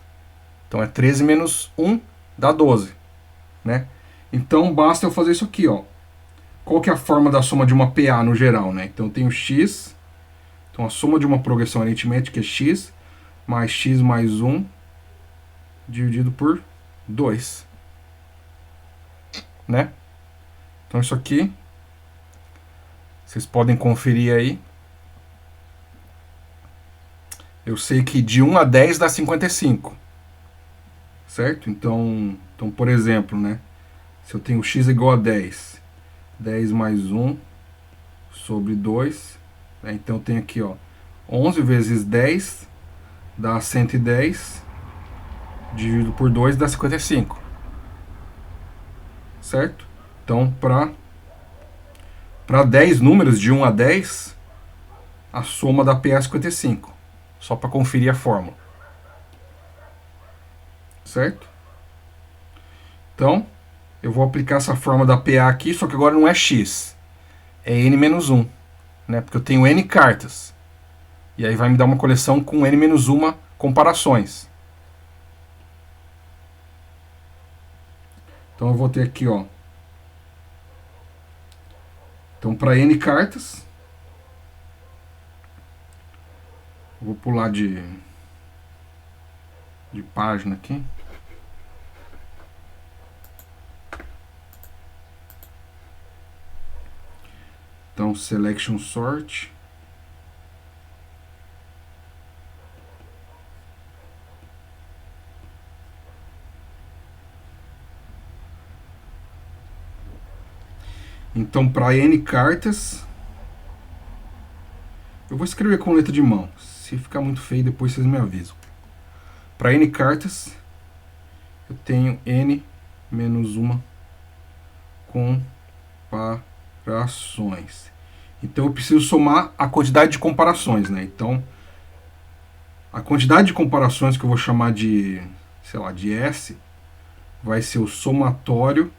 Então é 13 menos 1 dá 12, né? Então basta eu fazer isso aqui, ó. Qual que é a forma da soma de uma PA no geral, né? Então eu tenho x, então a soma de uma progressão aritmética é x mais x mais 1 dividido por 2, né? Então isso aqui, vocês podem conferir aí. Eu sei que de 1 a 10 dá 55, certo? Então, por exemplo, né? Se eu tenho x igual a 10, 10 mais 1 sobre 2, né? Então eu tenho aqui, ó, 11 vezes 10 dá 110, dividido por 2 dá 55, certo? Então, para 10 números de 1 a 10, a soma dá PA 55, só para conferir a fórmula, certo? Então, eu vou aplicar essa forma da PA aqui, só que agora não é x, é n menos 1, né? Porque eu tenho n cartas. E aí vai me dar uma coleção com n menos 1 comparações. Então eu vou ter aqui, ó. Então para n cartas, eu vou pular de página aqui. Então selection sort. Então, para n cartas, eu vou escrever com letra de mão. Se ficar muito feio, depois vocês me avisam. Para n cartas, eu tenho n menos 1 comparações. Então, eu preciso somar a quantidade de comparações, né? Então, a quantidade de comparações que eu vou chamar de, sei lá, de S, vai ser o somatório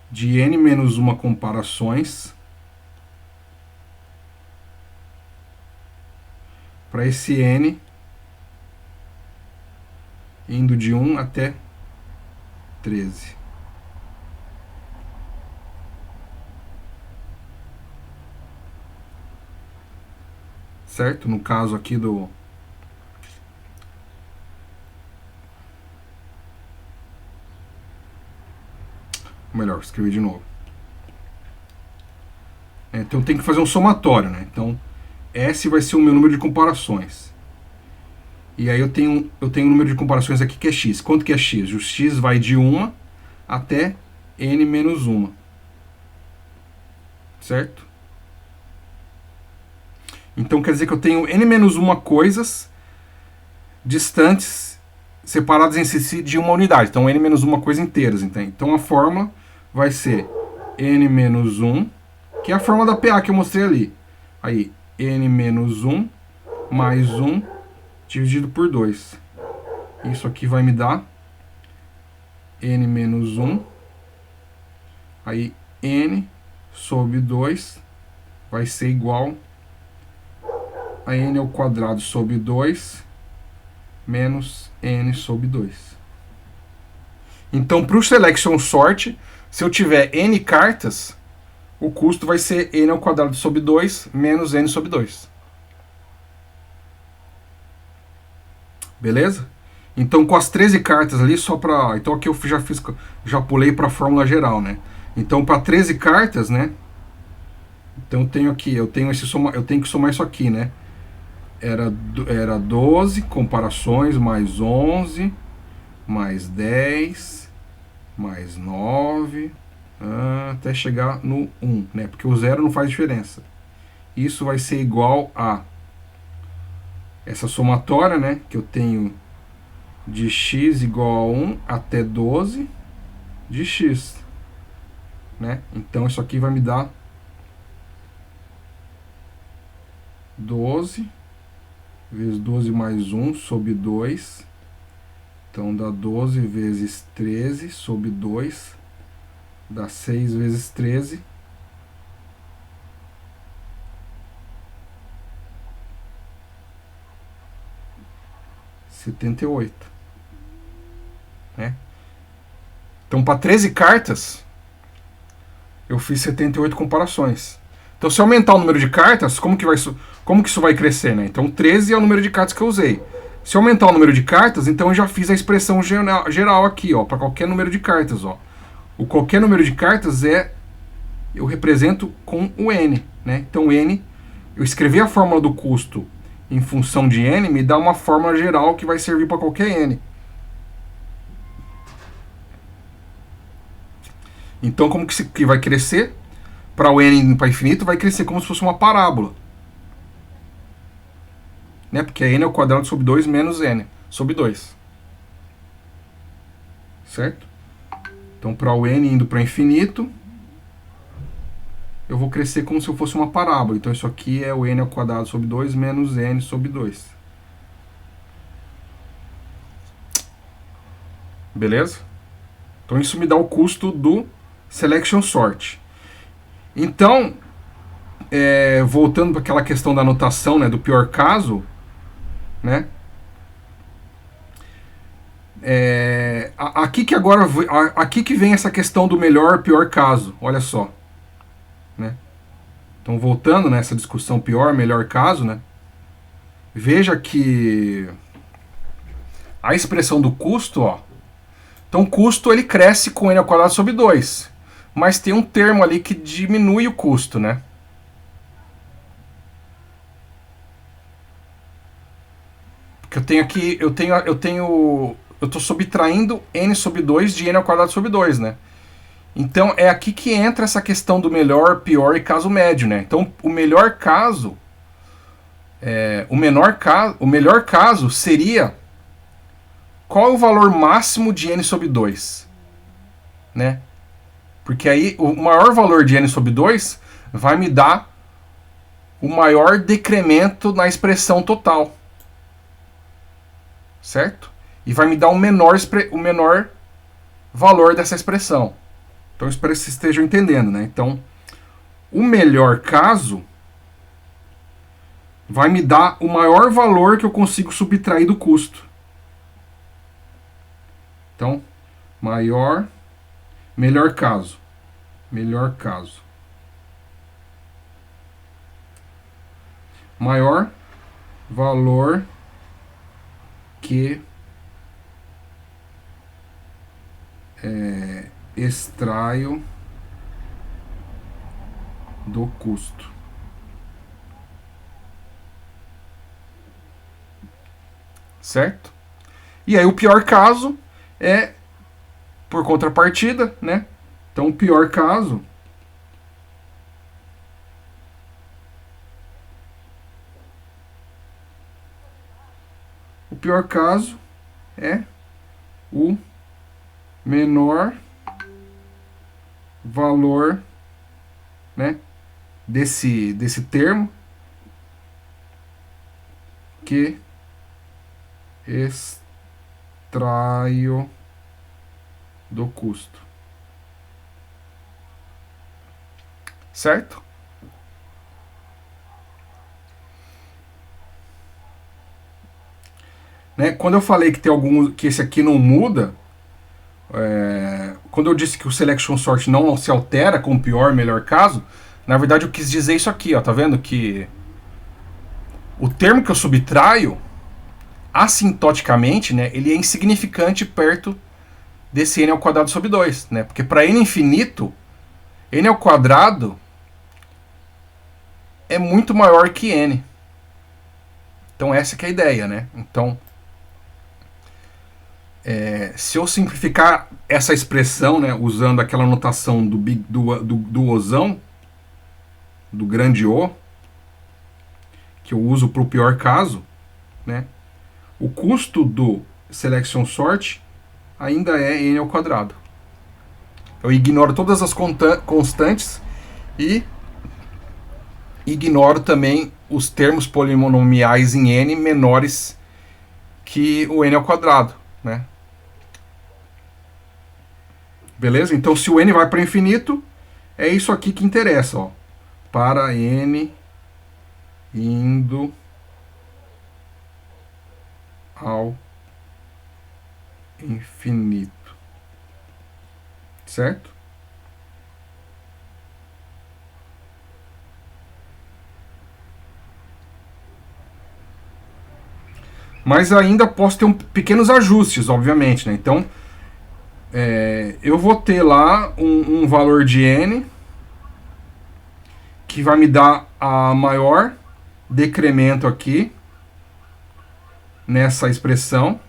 de n menos 1 comparações para esse n indo de 1 até 13. Certo? No caso aqui do... Melhor, escrever de novo. Então tem que fazer um somatório, né? Então, S vai ser o meu número de comparações. E aí eu tenho um número de comparações aqui que é x. Quanto que é x? O x vai de 1 até n menos 1. Certo? Então quer dizer que eu tenho n menos 1 coisas distantes, separadas em si de uma unidade. Então n menos 1 coisa inteiras. Então a fórmula vai ser n menos 1, que é a forma da PA que eu mostrei ali. Aí, n menos 1 mais 1 dividido por 2. Isso aqui vai me dar n menos 1. Aí, n sobre 2 vai ser igual a n ao quadrado sobre 2 menos n sobre 2. Então, para o selection sort, se eu tiver n cartas, o custo vai ser n ao quadrado sobre 2 menos n sobre 2. Beleza? Então, com as 13 cartas ali, só para... Então, aqui eu já pulei para a fórmula geral, né? Então, para 13 cartas, né? Então, eu tenho aqui, eu tenho que somar isso aqui, né? Era 12 comparações, mais 11, mais 10, mais 9, até chegar no 1, né? Porque o 0 não faz diferença. Isso vai ser igual a essa somatória, né? Que eu tenho de x igual a 1 até 12 de x, né? Então isso aqui vai me dar 12 vezes 12 mais 1 sobre 2. Então dá 12 vezes 13 sobre 2. Dá 6 vezes 13. R$ 78. Né? Então, para 13 cartas, eu fiz 78 comparações. Então, se aumentar o número de cartas, como que isso vai crescer? Né? Então, 13 é o número de cartas que eu usei. Se aumentar o número de cartas, então eu já fiz a expressão geral aqui, ó, para qualquer número de cartas. Ó. O qualquer número de cartas eu represento com o n. Né? Então, n, eu escrevi a fórmula do custo em função de n, me dá uma fórmula geral que vai servir para qualquer n. Então, como que vai crescer? Para o n indo para infinito, vai crescer como se fosse uma parábola. Né? Porque n é o quadrado sobre 2 menos n sobre 2. Certo? Então, para o n indo para infinito, eu vou crescer como se eu fosse uma parábola. Então, isso aqui é o n ao quadrado sobre 2 menos n sobre 2. Beleza? Então, isso me dá o custo do selection sort. Então, voltando para aquela questão da anotação, né, do pior caso, né? Aqui que vem essa questão do melhor pior caso. Olha só, né? Então, voltando nessa discussão pior melhor caso, né? Veja que a expressão do custo, ó. Então, o custo ele cresce com n ao quadrado sobre 2, mas tem um termo ali que diminui o custo, né? Porque eu tenho aqui, eu tô subtraindo n sobre 2 de n ao quadrado sobre 2, né? Então é aqui que entra essa questão do melhor, pior e caso médio, né? Então o melhor caso, o melhor caso seria qual é o valor máximo de n sobre 2, né? Porque aí o maior valor de n sobre 2 vai me dar o maior decremento na expressão total. Certo? E vai me dar o menor valor dessa expressão. Então, espero que vocês estejam entendendo, né? Então, o melhor caso vai me dar o maior valor que eu consigo subtrair do custo. Então, melhor caso. Melhor caso. Maior valor que extraio do custo. Certo? E aí o pior caso é por contrapartida, né? Então o pior caso é o menor valor, né, desse termo que extraio do custo. Certo? Né? Quando eu falei que tem alguns que esse aqui não muda, quando eu disse que o selection sort não se altera com o pior melhor caso, na verdade eu quis dizer isso aqui, ó, tá vendo que o termo que eu subtraio assintoticamente, né, ele é insignificante perto desse n ao quadrado sobre 2, né? Porque para n infinito, n ao quadrado é muito maior que n. Então essa que é a ideia, né? Então, se eu simplificar essa expressão, né, usando aquela notação do Ozão, do grande O, que eu uso para o pior caso, né, o custo do selection sort ainda é n ao quadrado. Eu ignoro todas as constantes e ignoro também os termos polinomiais em n menores que o n ao quadrado, né? Beleza? Então, se o n vai para o infinito, é isso aqui que interessa, ó. Para n indo ao infinito. Certo? Mas ainda posso ter pequenos ajustes, obviamente, né? Então, eu vou ter lá um valor de n que vai me dar a maior decremento aqui nessa expressão.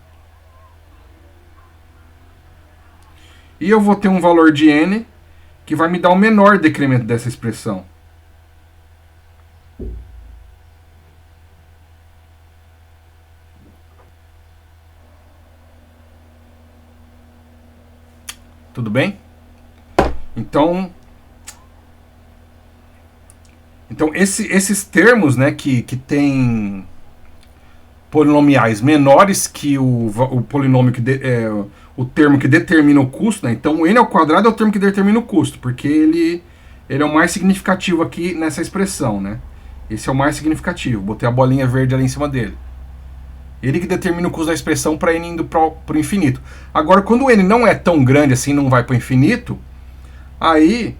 E eu vou ter um valor de n que vai me dar o menor decremento dessa expressão. Tudo bem? Então esses termos, né, que tem polinomiais menores que o polinômio o termo que determina o custo, né? Então o n ao quadrado é o termo que determina o custo, porque ele é o mais significativo aqui nessa expressão, né? Esse é o mais significativo. Botei a bolinha verde ali em cima dele. Ele que determina o custo da expressão para n indo para o infinito. Agora, quando o n não é tão grande assim, não vai para o infinito, aí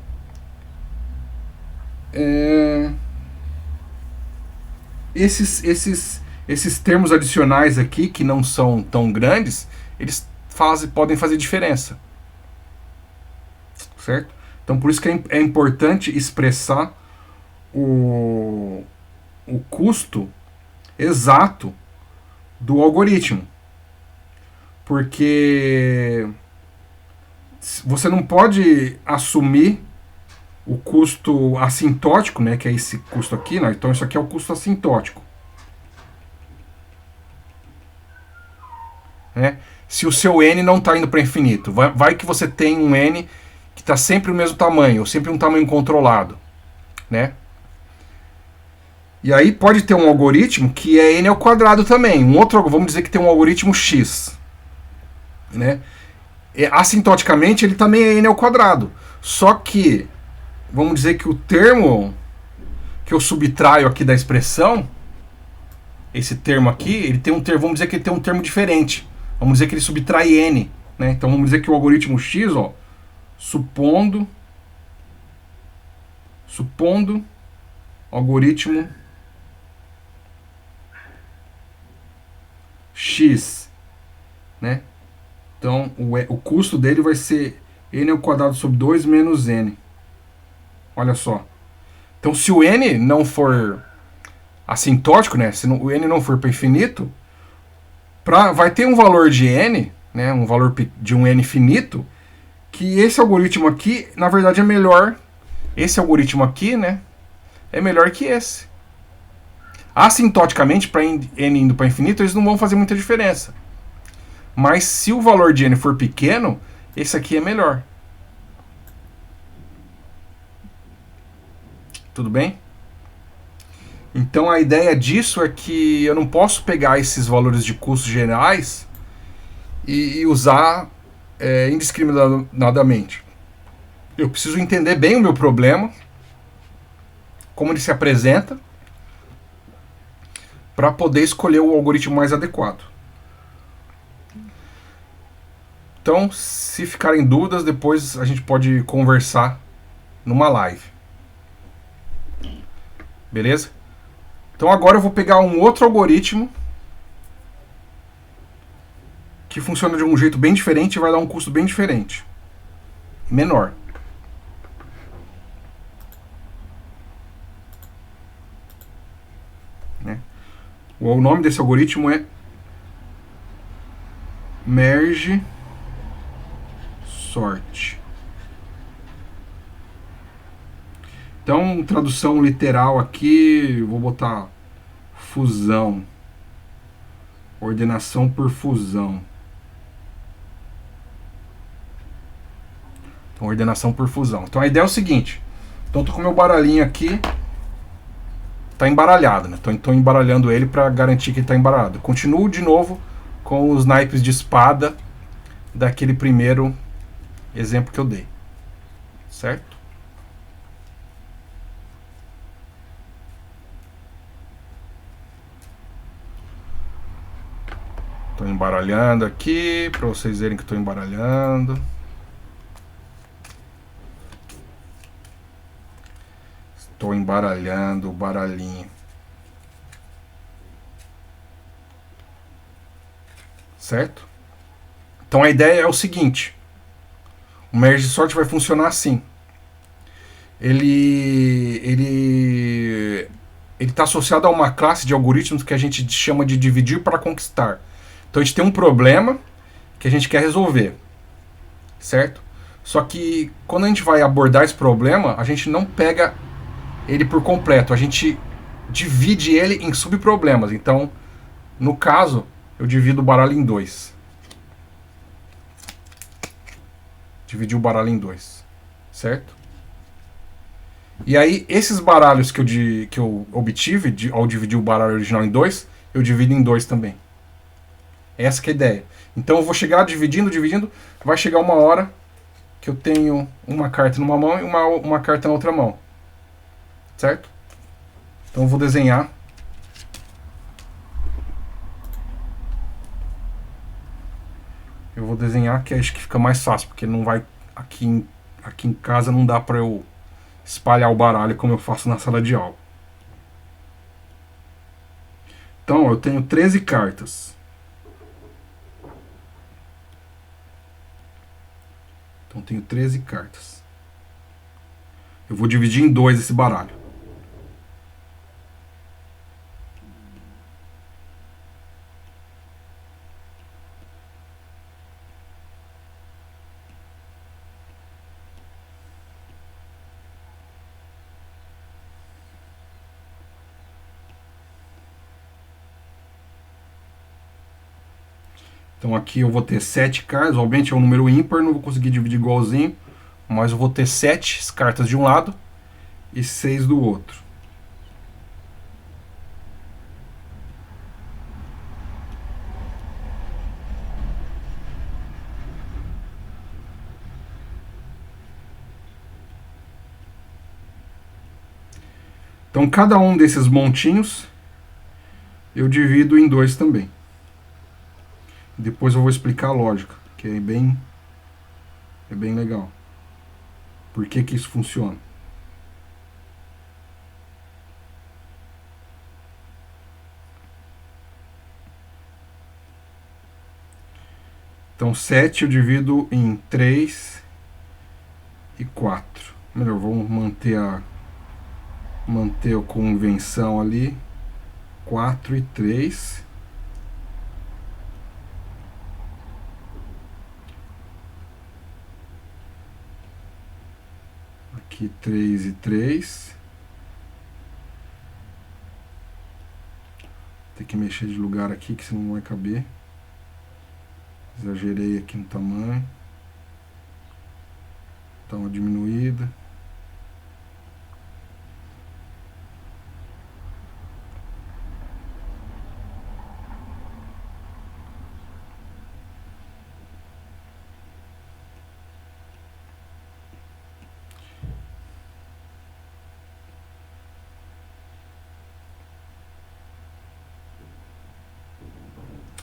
esses termos adicionais aqui, que não são tão grandes, eles podem fazer diferença. Certo? Então, por isso que é importante expressar o custo exato do algoritmo. Porque você não pode assumir o custo assintótico, né, que é esse custo aqui, né? Então isso aqui é o custo assintótico. Né? Se o seu n não está indo para infinito, vai que você tem um n que está sempre o mesmo tamanho, ou sempre um tamanho controlado, né? E aí pode ter um algoritmo que é n ao quadrado também. Vamos dizer que tem um algoritmo x, né? Assintoticamente ele também é n ao quadrado. Só que vamos dizer que o termo que eu subtraio aqui da expressão, esse termo aqui, ele tem um termo, vamos dizer que ele tem um termo diferente. Vamos dizer que ele subtrai n, né? Então vamos dizer que o algoritmo x, ó, supondo algoritmo x, né? Então o custo dele vai ser n ao quadrado sobre 2 menos n. Olha só. Então se o n não for assintótico, né? Se o n não for para infinito, vai ter um valor de n, né? Um valor de um n finito, que esse algoritmo aqui, na verdade, é melhor. Esse algoritmo aqui, né? É melhor que esse. Assintoticamente, para n indo para infinito, eles não vão fazer muita diferença. Mas se o valor de n for pequeno, esse aqui é melhor. Tudo bem? Então a ideia disso é que eu não posso pegar esses valores de custos gerais e usar indiscriminadamente. Eu preciso entender bem o meu problema, como ele se apresenta, para poder escolher o algoritmo mais adequado. Então, se ficarem dúvidas, depois a gente pode conversar numa live. Beleza? Então agora eu vou pegar um outro algoritmo que funciona de um jeito bem diferente e vai dar um custo bem diferente. Menor. Né? O nome desse algoritmo é Merge Sort. Então, tradução literal aqui, vou botar fusão. Ordenação por fusão. Então, ordenação por fusão. Então, a ideia é o seguinte. Então, tô com meu baralhinho aqui. tá embaralhado, né? Tô embaralhando ele para garantir que ele tá embaralhado. Continuo de novo com os naipes de espada daquele primeiro exemplo que eu dei, certo? Tô embaralhando aqui para vocês verem que estou embaralhando. Estou embaralhando o baralhinho. Certo? Então a ideia é o seguinte: o merge sort vai funcionar assim. Ele está associado a uma classe de algoritmos que a gente chama de dividir para conquistar. Então a gente tem um problema que a gente quer resolver, certo? Só que quando a gente vai abordar esse problema, a gente não pega ele por completo, a gente divide ele em subproblemas. Então, no caso, eu divido o baralho em dois. Dividi o baralho em dois, certo? E aí, esses baralhos que eu obtive ao dividir o baralho original em dois, eu divido em dois também. Essa que é a ideia. Então eu vou chegar dividindo, vai chegar uma hora que eu tenho uma carta numa mão e uma carta na outra mão. Certo? Então eu vou desenhar. Eu vou desenhar que acho que fica mais fácil, porque não vai aqui em casa não dá para eu espalhar o baralho como eu faço na sala de aula. Então eu tenho 13 cartas. Então eu tenho 13 cartas. Eu vou dividir em dois esse baralho. Então aqui eu vou ter 7 cartas, obviamente é um número ímpar, não vou conseguir dividir igualzinho, mas eu vou ter 7 cartas de um lado e 6 do outro. Então cada um desses montinhos eu divido em dois também. Depois eu vou explicar a lógica, que é bem legal. Por que isso funciona? Então 7 eu divido em 3 e 4. Melhor, vamos manter a convenção ali. 4 e 3. Aqui 3 e 3. Tem que mexer de lugar aqui, que senão não vai caber. Exagerei aqui no tamanho. Dá uma diminuída.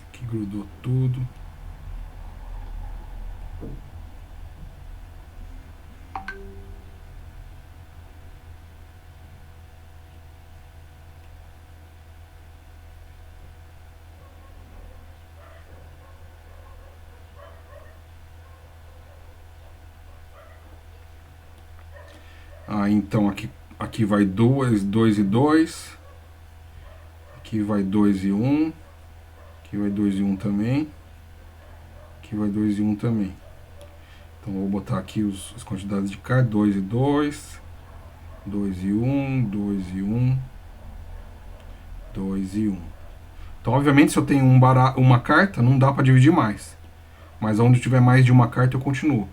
Aqui grudou tudo. Então aqui vai 2 e 2. Aqui vai 2 e 1. Aqui vai 2 e 1 também. Aqui vai 2 e 1 também. Então vou botar aqui as quantidades de cartas. 2 e 2. 2 e 1. 2 e 1. 2 e 1. Então obviamente se eu tenho uma carta, não dá para dividir mais. Mas onde tiver mais de uma carta eu continuo.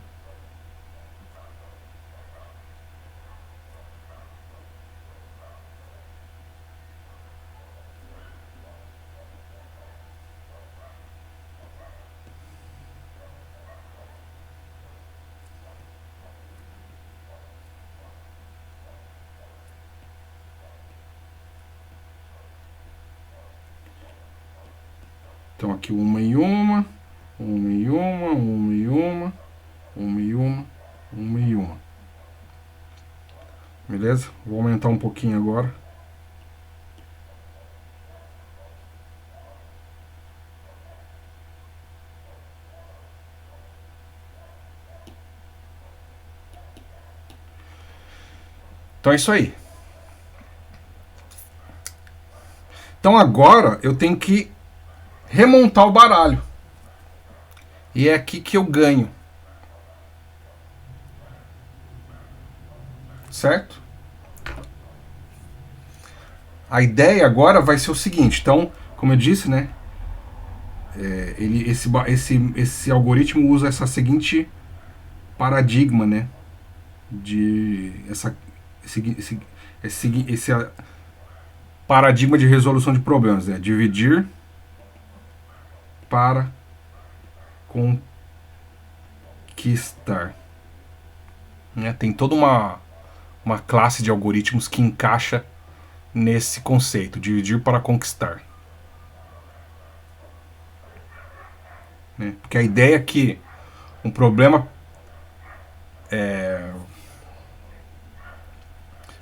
Então aqui uma e uma, uma e uma, uma e uma, uma e uma, uma e uma. Beleza? Vou aumentar um pouquinho agora. Então é isso aí. Então agora eu tenho que remontar o baralho. E é aqui que eu ganho. Certo? A ideia agora vai ser o seguinte. Então, como eu disse, né? Esse algoritmo usa essa seguinte paradigma, né? Esse paradigma de resolução de problemas, né? Dividir para conquistar. Né? Tem toda uma classe de algoritmos que encaixa nesse conceito, dividir para conquistar. Né? Porque a ideia é que um problema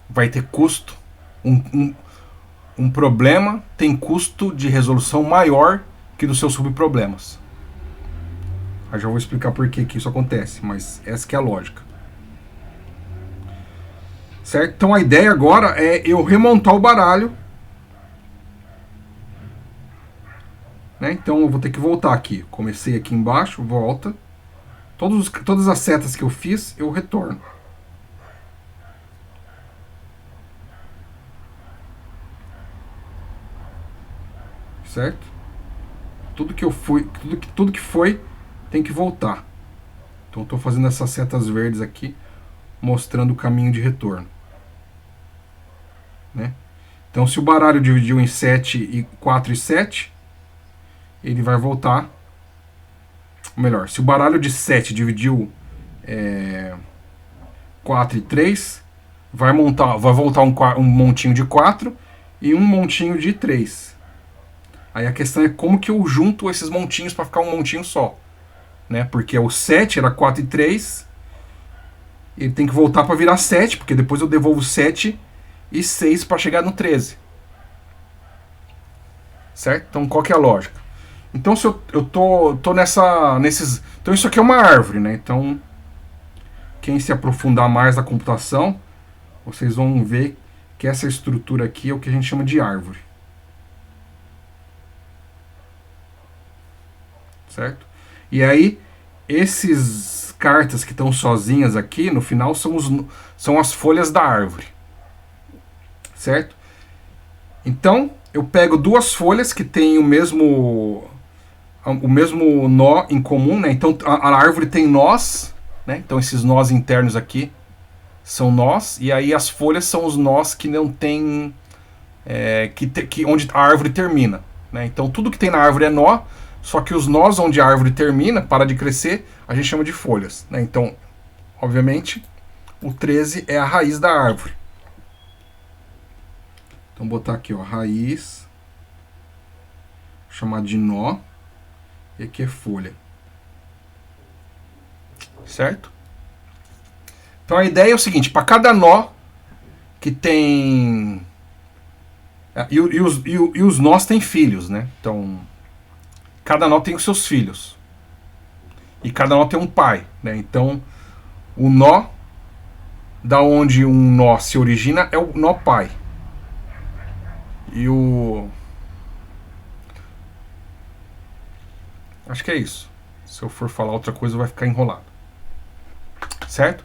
vai ter custo. Um problema tem custo de resolução maior que dos seus subproblemas. Eu já vou explicar por que isso acontece, mas essa que é a lógica. Certo? Então a ideia agora é eu remontar o baralho. Né? Então eu vou ter que voltar aqui. Comecei aqui embaixo, volta. Todas as setas que eu fiz, eu retorno. Certo? Tudo que foi tem que voltar. Então estou fazendo essas setas verdes aqui, mostrando o caminho de retorno. Né? Então se o baralho dividiu em 7, 4 e 7, ele vai voltar. Ou melhor, se o baralho de 7 dividiu 4 e 3, vai voltar um montinho de 4 e um montinho de 3. Aí a questão é como que eu junto esses montinhos para ficar um montinho só. Né? Porque o 7 era 4 e 3, ele tem que voltar para virar 7, porque depois eu devolvo 7 e 6 para chegar no 13. Certo? Então qual que é a lógica? Então se eu tô nesses... Então isso aqui é uma árvore, né? Então quem se aprofundar mais na computação, vocês vão ver que essa estrutura aqui é o que a gente chama de árvore. Certo? E aí, esses cartas que estão sozinhas aqui, no final, são as folhas da árvore. Certo? Então, eu pego duas folhas que têm o mesmo nó em comum, né? Então, a árvore tem nós, né? Então, esses nós internos aqui são nós, e aí as folhas são os nós que não tem... onde a árvore termina. Né? Então, tudo que tem na árvore é nó, só que os nós onde a árvore termina, para de crescer, a gente chama de folhas. Né? Então, obviamente, o 13 é a raiz da árvore. Então, vou botar aqui, ó, raiz, chamar de nó, e aqui é folha. Certo? Então, a ideia é o seguinte, para cada nó que tem... E os nós têm filhos, né? Então, cada nó tem os seus filhos. E cada nó tem um pai, né? Então, o nó da onde um nó se origina é o nó pai. E acho que é isso. Se eu for falar outra coisa, vai ficar enrolado. Certo?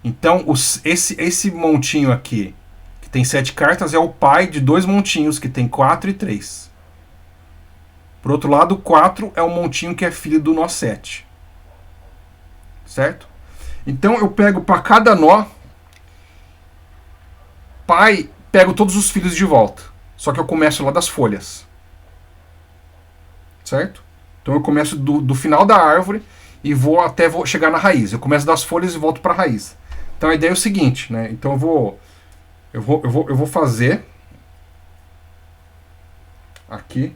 Então, esse montinho aqui, que tem 7 cartas, é o pai de 2 montinhos, que tem 4 e 3. Por outro lado, o 4 é o montinho que é filho do nó 7. Certo? Então, eu pego para cada nó, pego todos os filhos de volta. Só que eu começo lá das folhas. Certo? Então, eu começo do final da árvore e vou chegar na raiz. Eu começo das folhas e volto para a raiz. Então, a ideia é o seguinte, né? Então, eu vou fazer aqui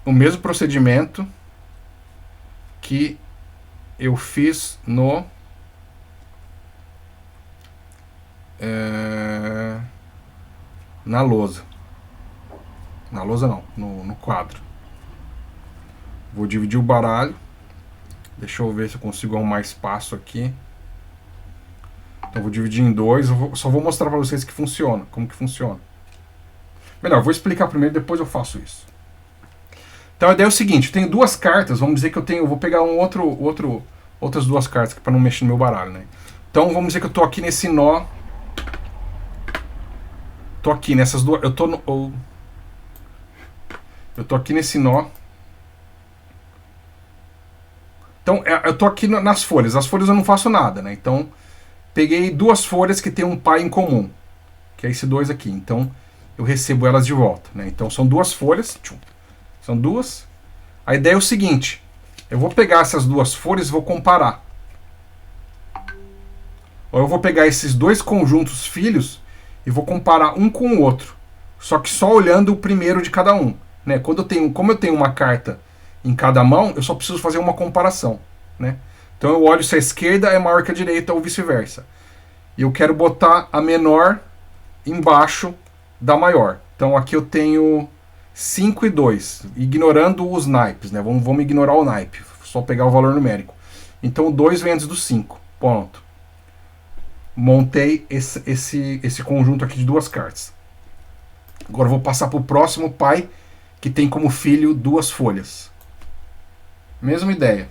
o mesmo procedimento que eu fiz na lousa. Na lousa não, no quadro. Vou dividir o baralho. Deixa eu ver se eu consigo arrumar espaço aqui. Então vou dividir em dois. Só vou mostrar para vocês que funciona. Como que funciona. Melhor, vou explicar primeiro, depois eu faço isso. Então a ideia é o seguinte, eu tenho duas cartas, vamos dizer que eu vou pegar outras duas cartas para não mexer no meu baralho, né? Então vamos dizer que eu tô aqui nesse nó. Tô aqui nessas duas, eu tô aqui nesse nó. Então eu tô aqui nas folhas, as folhas eu não faço nada, né? Então peguei duas folhas que tem um pai em comum, que é esse dois aqui. Então eu recebo elas de volta, né? Então são duas folhas, são duas. A ideia é o seguinte, eu vou pegar essas duas folhas e vou comparar. Ou eu vou pegar esses dois conjuntos filhos e vou comparar um com o outro. Só que só olhando o primeiro de cada um, né? Como eu tenho uma carta em cada mão, eu só preciso fazer uma comparação, né? Então eu olho se a esquerda é maior que a direita ou vice-versa. E eu quero botar a menor embaixo da maior. Então aqui eu tenho 5 e 2, ignorando os naipes, né? Vamos ignorar o naipe, só pegar o valor numérico. Então o 2 vem antes do 5. Ponto. Montei esse conjunto aqui de duas cartas. Agora eu vou passar para o próximo pai, que tem como filho duas folhas. Mesma ideia.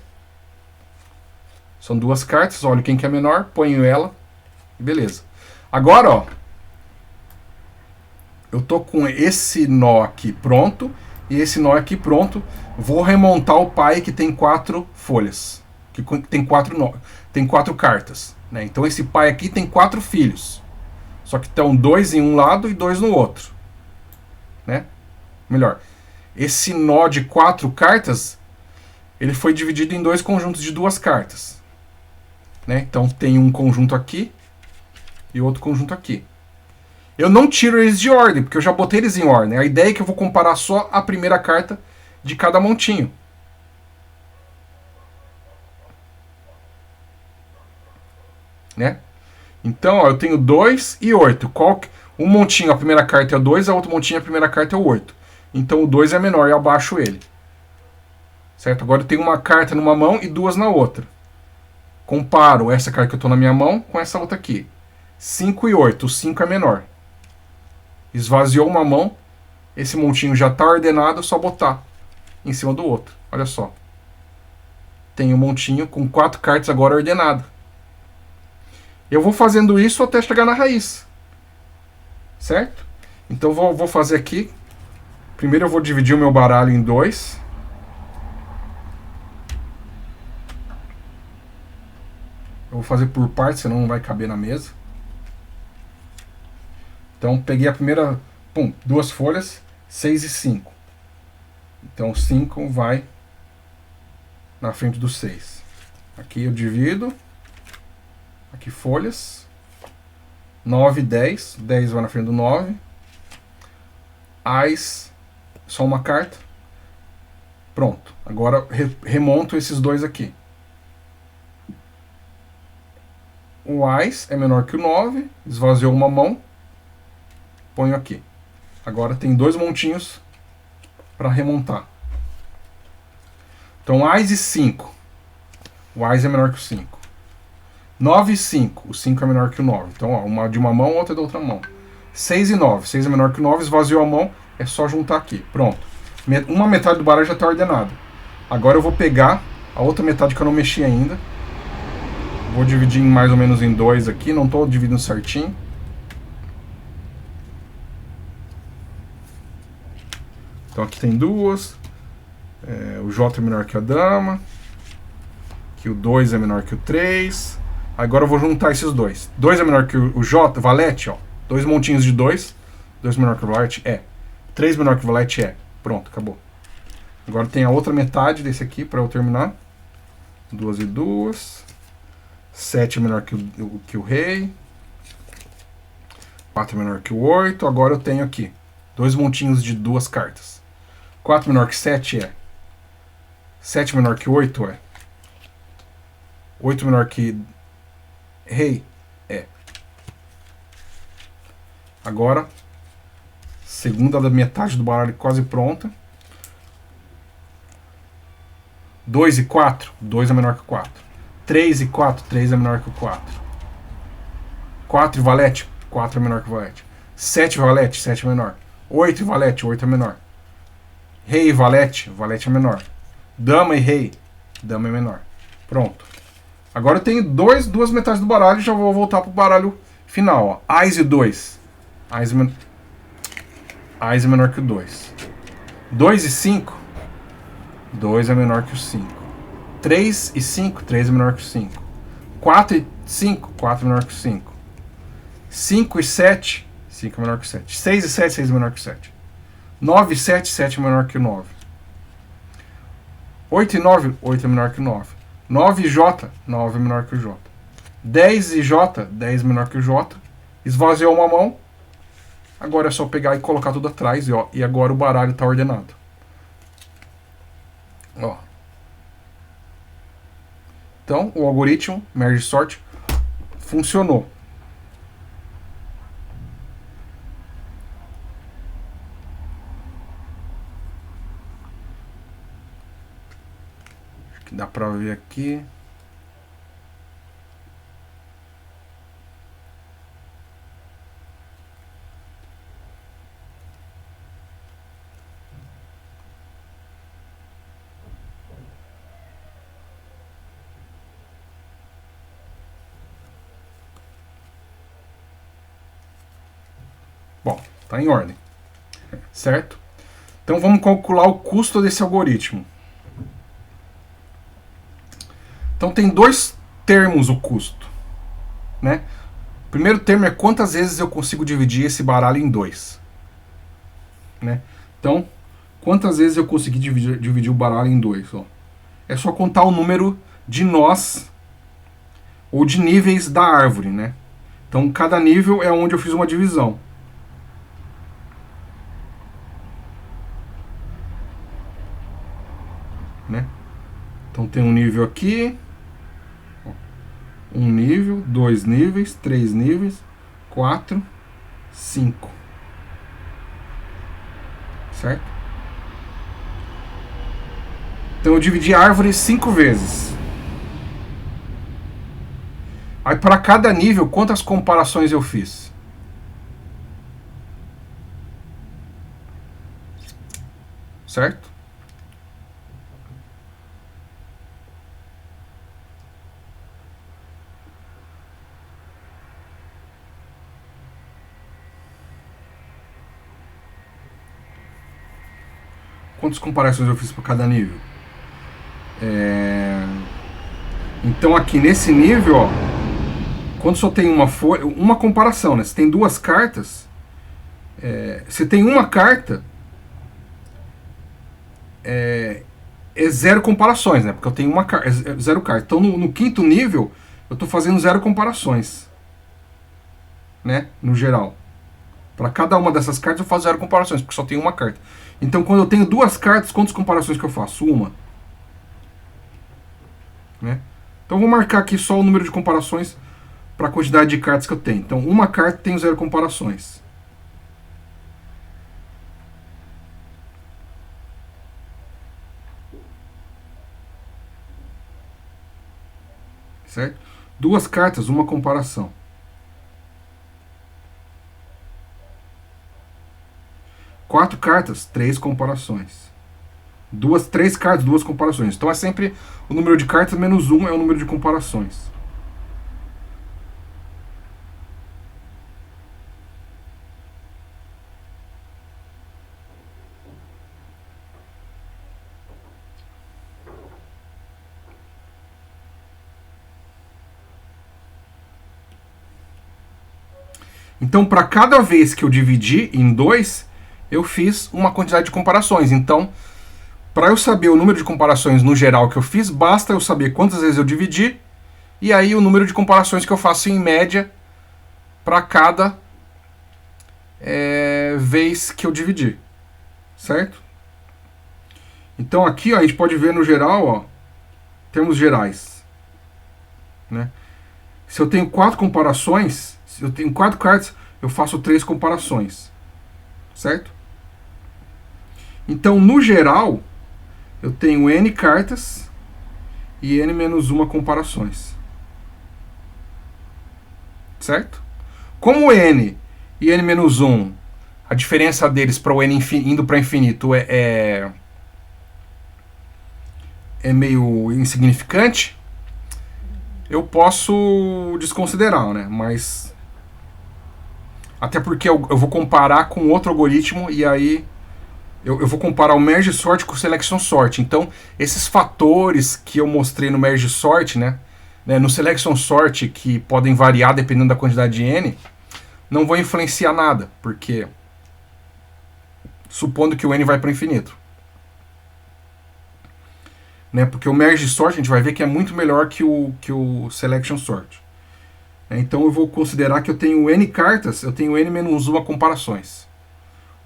São duas cartas, olho quem que é menor, ponho ela e beleza. Agora, ó, eu tô com esse nó aqui pronto e esse nó aqui pronto. Vou remontar o pai que tem 4 folhas, que tem 4 cartas, né? Então esse pai aqui tem 4 filhos, só que estão 2 em um lado e 2 no outro, né? Melhor, esse nó de 4 cartas, ele foi dividido em 2 conjuntos de 2 cartas, né? Então tem um conjunto aqui e outro conjunto aqui. Eu não tiro eles de ordem, porque eu já botei eles em ordem. A ideia é que eu vou comparar só a primeira carta de cada montinho. Né? Então, ó, eu tenho 2 e 8. Um montinho, a primeira carta é o 2, a outro montinho, a primeira carta é o 8. Então o 2 é menor, eu abaixo ele. Certo? Agora eu tenho uma carta numa mão e duas na outra. Comparo essa carta que eu estou na minha mão com essa outra aqui. 5 e 8. O 5 é menor. Esvaziou uma mão. Esse montinho já está ordenado, é só botar em cima do outro. Olha só. Tem um montinho com 4 cartas agora ordenado. Eu vou fazendo isso até chegar na raiz. Certo? Então vou fazer aqui. Primeiro eu vou dividir o meu baralho em 2. Eu vou fazer por partes, senão não vai caber na mesa. Então peguei a primeira, pum, 2 folhas, 6 e 5. Então 5 vai na frente do 6. Aqui eu divido. Aqui folhas. 9 e 10. 10 vai na frente do 9. Ás, só uma carta. Pronto. Agora remonto esses dois aqui. O Ás é menor que o 9. Esvaziou uma mão. Ponho aqui. Agora tem 2 montinhos para remontar. Então, Ás e 5. O Ás é menor que o 5. 9 e 5. O 5 é menor que o 9. Então, ó, uma de uma mão, outra da outra mão. 6 e 9. 6 é menor que o 9. Esvaziou a mão. É só juntar aqui. Pronto. Uma metade do baralho já está ordenada. Agora eu vou pegar a outra metade que eu não mexi ainda. Vou dividir mais ou menos em 2 aqui. Não estou dividindo certinho. Então aqui tem 2. O J é menor que a dama. Aqui o 2 é menor que o 3. Agora eu vou juntar esses dois. 2 é menor que o J, valete, ó. 2 montinhos de 2. 2 menor que o valete? É. 3 menor que o valete? É. Pronto, acabou. Agora tem a outra metade desse aqui para eu terminar. 2 e 2. 7 é menor que o rei. 4 é menor que o 8. Agora eu tenho aqui 2 montinhos de 2 cartas. 4 menor que 7 é. 7 menor que 8 é. 8 menor que rei é. Agora, segunda da metade do baralho quase pronta. 2 e 4, 2 é menor que 4. 3 e 4, 3 é menor que 4. 4 e valete, 4 é menor que valete. 7 e valete, 7 é menor. 8 e valete, 8 é menor. Rei e valete, valete é menor. Dama e rei, dama é menor. Pronto. Agora eu tenho duas metades do baralho e já vou voltar pro baralho final. Ó. Ás e 2. Ás é menor que o 2. 2 e 5. 2 é menor que o 5. 3 e 5. 3 é menor que o 5. 4 e 5. 4 é menor que o 5. 5 e 7. 5 é menor que o 7. 6 e 7. 6 é menor que o 7. 9 e 7. 7 é menor que o 9. 8 e 9. 8 é menor que o 9. 9 e J. 9 é menor que o J. 10 e J. 10 é menor que o J. Esvaziou uma mão. Agora é só pegar e colocar tudo atrás. E agora o baralho está ordenado. Ó. Então, o algoritmo Merge Sort funcionou. Acho que dá para ver aqui. Bom, tá em ordem, certo? Então vamos calcular o custo desse algoritmo. Então tem dois termos o custo, né? O primeiro termo é quantas vezes eu consigo dividir esse baralho em 2, né? Então, quantas vezes eu consegui dividir o baralho em 2? Ó. É só contar o número de nós ou de níveis da árvore, né? Então, cada nível é onde eu fiz uma divisão. Né? Então tem um nível aqui, um nível, 2 níveis, 3 níveis, 4, 5. Certo? Então eu dividi a árvore 5 vezes. Aí para cada nível, quantas comparações eu fiz? Certo? Quantas comparações eu fiz para cada nível? Então aqui nesse nível, ó, quando só tem uma folha, uma comparação, né? Se tem duas cartas, se tem uma carta, é 0 comparações, né? Porque eu tenho uma carta, 0 carta. Então no quinto nível, eu estou fazendo 0 comparações, né? No geral. Para cada uma dessas cartas eu faço 0 comparações, porque só tem uma carta. Então quando eu tenho duas cartas, quantas comparações que eu faço? Uma. Né? Então vou marcar aqui só o número de comparações para a quantidade de cartas que eu tenho. Então uma carta tem 0 comparações. Certo? Duas cartas, uma comparação. Quatro cartas, 3 comparações. Três cartas, 2 comparações. Então é sempre o número de cartas menos 1 é o número de comparações. Então, para cada vez que eu dividi em 2, eu fiz uma quantidade de comparações. Então, para eu saber o número de comparações no geral que eu fiz, basta eu saber quantas vezes eu dividi e aí o número de comparações que eu faço em média para cada vez que eu dividi. Certo? Então aqui, ó, a gente pode ver no geral, ó, termos gerais, né? Se eu tenho 4 comparações, se eu tenho 4 cartas, eu faço 3 comparações, certo? Então, no geral, eu tenho N cartas e N-1 comparações, certo? Como N e N-1, a diferença deles para o N indo para infinito é meio insignificante, eu posso desconsiderar, né? Mas até porque eu vou comparar com outro algoritmo e aí eu vou comparar o Merge Sort com o Selection Sort. Então, esses fatores que eu mostrei no Merge Sort, né, no Selection Sort, que podem variar dependendo da quantidade de N, não vão influenciar nada, porque supondo que o N vai para o infinito. Né, porque o Merge Sort a gente vai ver que é muito melhor que o Selection Sort. Então eu vou considerar que eu tenho N cartas, eu tenho N-1 comparações.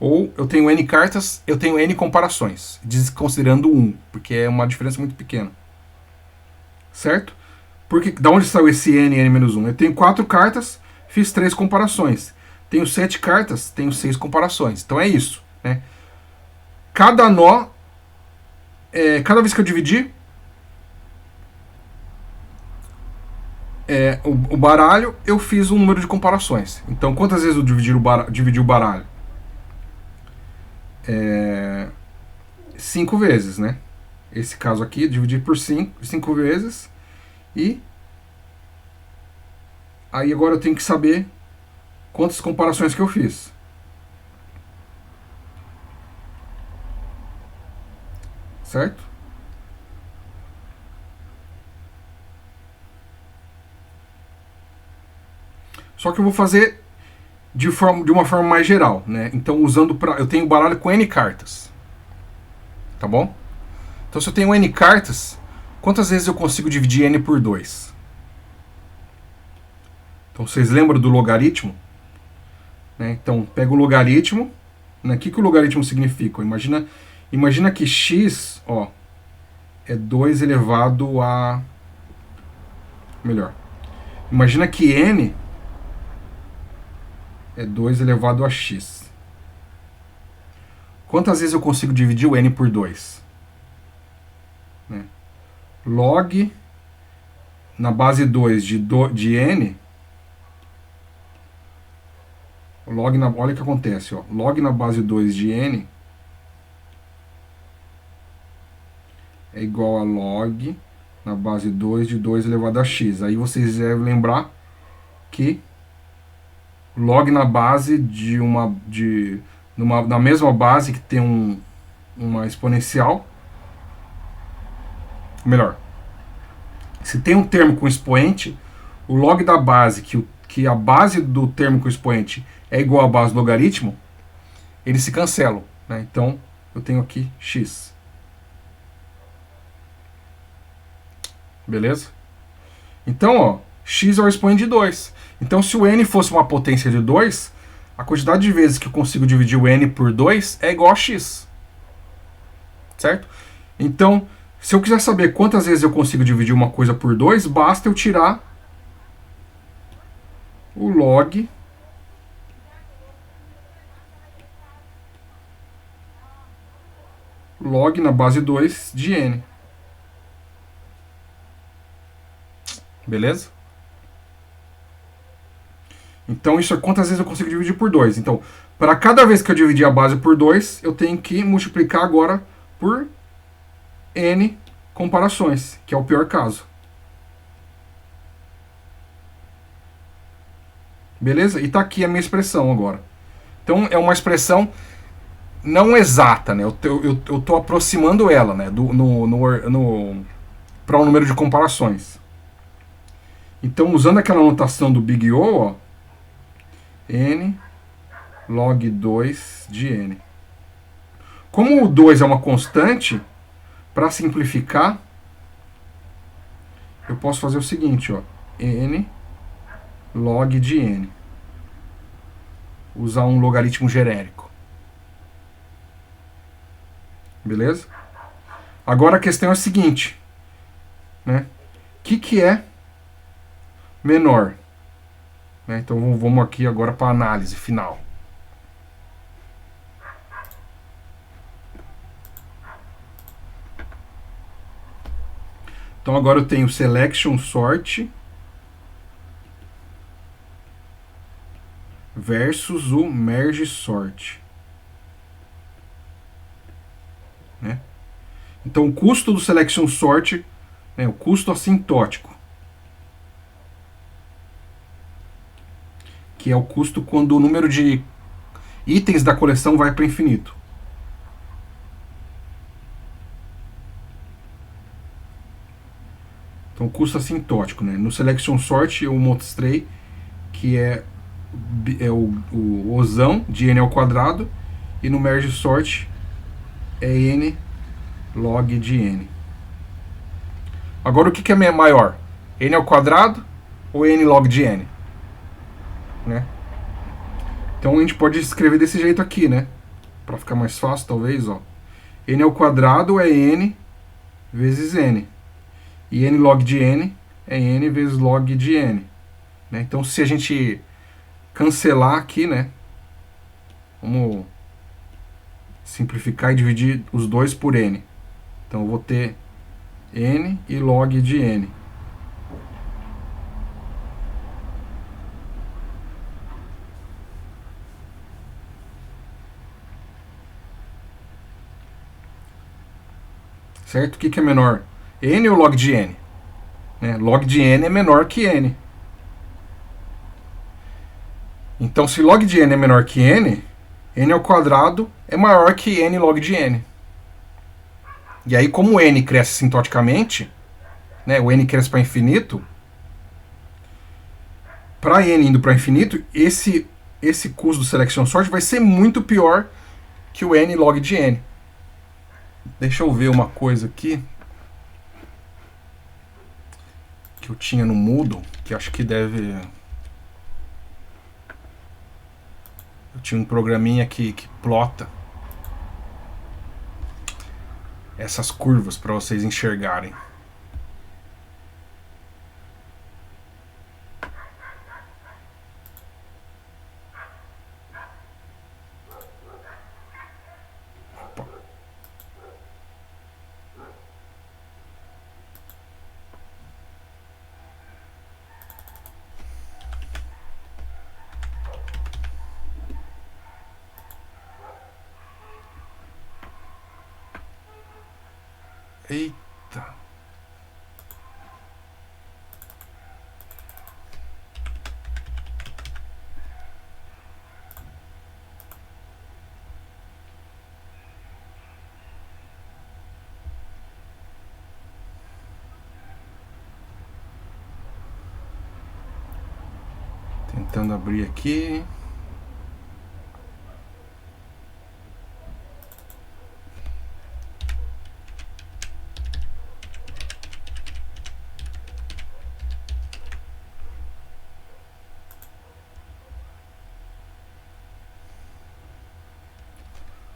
Ou eu tenho N cartas, eu tenho N comparações, desconsiderando 1, porque é uma diferença muito pequena. Certo? Porque, da onde saiu esse N e N-1? Eu tenho 4 cartas, fiz 3 comparações. Tenho 7 cartas, tenho 6 comparações. Então é isso. Né? Cada nó, cada vez que eu dividir o baralho, eu fiz um número de comparações. Então, quantas vezes eu dividi o baralho? 5 vezes, né? Esse caso aqui, eu dividi por 5 vezes. E aí agora eu tenho que saber quantas comparações que eu fiz. Certo? Só que eu vou fazer de uma forma mais geral, né? Então, eu tenho baralho com N cartas. Tá bom? Então, se eu tenho N cartas, quantas vezes eu consigo dividir N por 2? Então, vocês lembram do logaritmo? Né? Então, pega o logaritmo. Né? O que o logaritmo significa? Imagina que x, ó, é 2 elevado a... Melhor. Imagina que n é 2 elevado a x. Quantas vezes eu consigo dividir o n por 2? Né? Log na base 2 de n. Olha o que acontece. Ó. Log na base 2 de n é igual a log na base 2 de 2 elevado a x. Aí vocês devem lembrar que log na base na mesma base que tem uma exponencial. Melhor, se tem um termo com expoente, o log da base, que a base do termo com expoente é igual à base do logaritmo, eles se cancelam. Né? Então, eu tenho aqui x. Beleza? Então, ó, x é o expoente de 2. Então, se o n fosse uma potência de 2, a quantidade de vezes que eu consigo dividir o n por 2 é igual a x. Certo? Então, se eu quiser saber quantas vezes eu consigo dividir uma coisa por 2, basta eu tirar o log na base 2 de n. Beleza? Então, isso é quantas vezes eu consigo dividir por 2. Então, para cada vez que eu dividir a base por 2, eu tenho que multiplicar agora por n comparações, que é o pior caso. Beleza? E está aqui a minha expressão agora. Então, é uma expressão não exata, né? Eu tô aproximando ela, né? Para um número de comparações. Então, usando aquela notação do Big O, ó, n log 2 de n. Como o 2 é uma constante, para simplificar, eu posso fazer o seguinte, ó, n log de n. Usar um logaritmo genérico. Beleza? Agora a questão é a seguinte, né? O que é menor? Né? Então vamos aqui agora para a análise final. Então agora eu tenho selection sort versus o merge sort. Né? Então o custo do selection sort, né, o custo assintótico, que é o custo quando o número de itens da coleção vai para infinito. Então o custo assintótico, né? No selection sort eu mostrei que é o osão de n ao quadrado, e no merge sort é n log de n. Agora o que é maior? N ao quadrado ou n log de n? Né? Então a gente pode escrever desse jeito aqui, né? Para ficar mais fácil, talvez, ó. N ao quadrado é n vezes n. E n log de n é n vezes log de n. Né? Então se a gente cancelar aqui, né? Vamos simplificar e dividir os dois por n. Então eu vou ter n e log de n. Certo? O que é menor? N ou log de n? Né? Log de n é menor que n. Então, se log de n é menor que n, n ao quadrado é maior que n log de n. E aí, como n cresce sintoticamente, né, o n cresce para infinito, para n indo para infinito, esse custo do selection sort vai ser muito pior que o n log de n. Deixa eu ver uma coisa aqui que eu tinha no Moodle, que acho que deve... Eu tinha um programinha que plota essas curvas para vocês enxergarem. Eita. Tentando abrir aqui.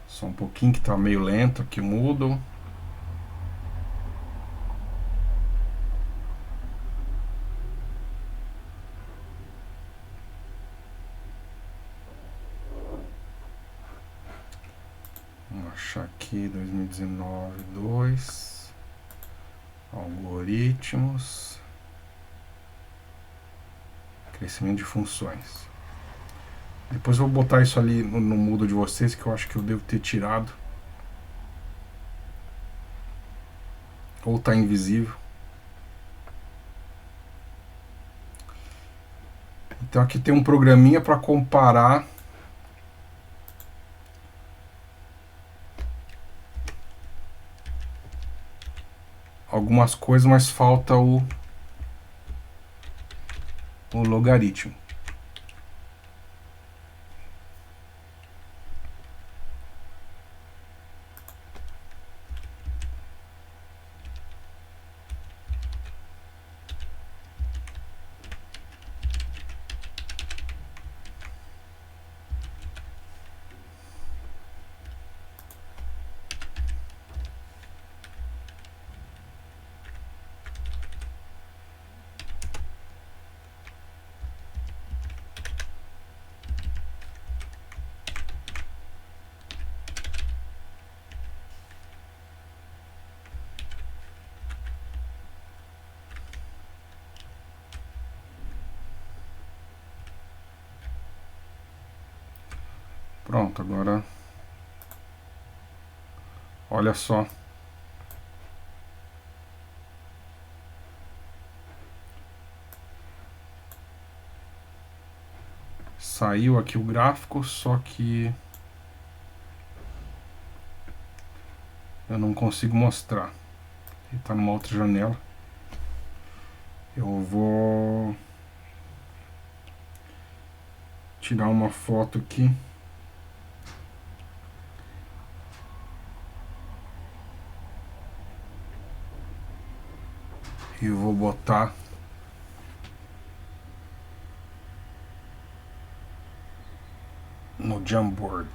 Só um pouquinho que tá meio lento aqui o Moodle. Vamos achar aqui 2019 2 algoritmos, crescimento de funções. Depois eu vou botar isso ali no Moodle de vocês, que eu acho que eu devo ter tirado. Ou tá invisível. Então aqui tem um programinha para comparar algumas coisas, mas falta o logaritmo. Pronto, agora olha só. Saiu aqui o gráfico, só que eu não consigo mostrar. Ele está numa outra janela. Eu vou tirar uma foto aqui. E eu vou botar no Jamboard.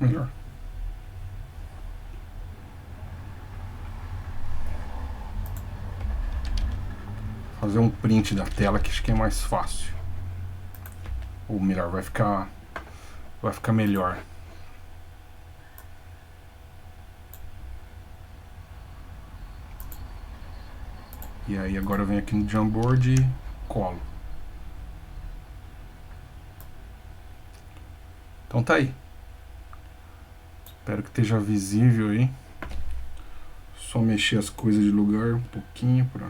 Melhor. Fazer um print da tela que acho que é mais fácil. Ou melhor, vai ficar melhor. E aí agora eu venho aqui no Jamboard e colo. Então tá aí. Espero que esteja visível aí. Só mexer as coisas de lugar um pouquinho para...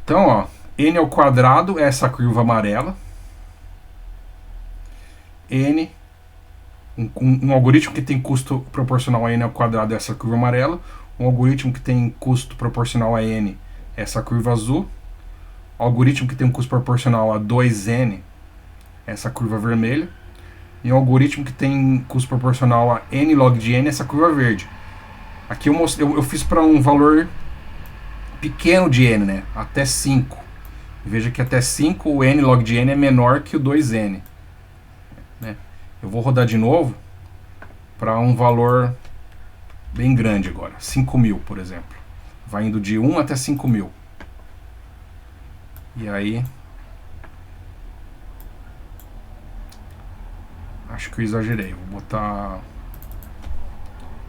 Então, ó, n ao quadrado é essa curva amarela. N, um algoritmo que tem custo proporcional a n ao quadrado é essa curva amarela. Um algoritmo que tem custo proporcional a n é essa curva azul. O algoritmo que tem um custo proporcional a 2n é essa curva vermelha. E um algoritmo que tem custo proporcional a n log de n é essa curva verde. Aqui eu fiz para um valor pequeno de n, né? Até 5. Veja que até 5 o n log de n é menor que o 2n. Né? Eu vou rodar de novo para um valor bem grande agora. 5.000, por exemplo. Vai indo de 1 até 5.000. E aí... acho que eu exagerei. Vou botar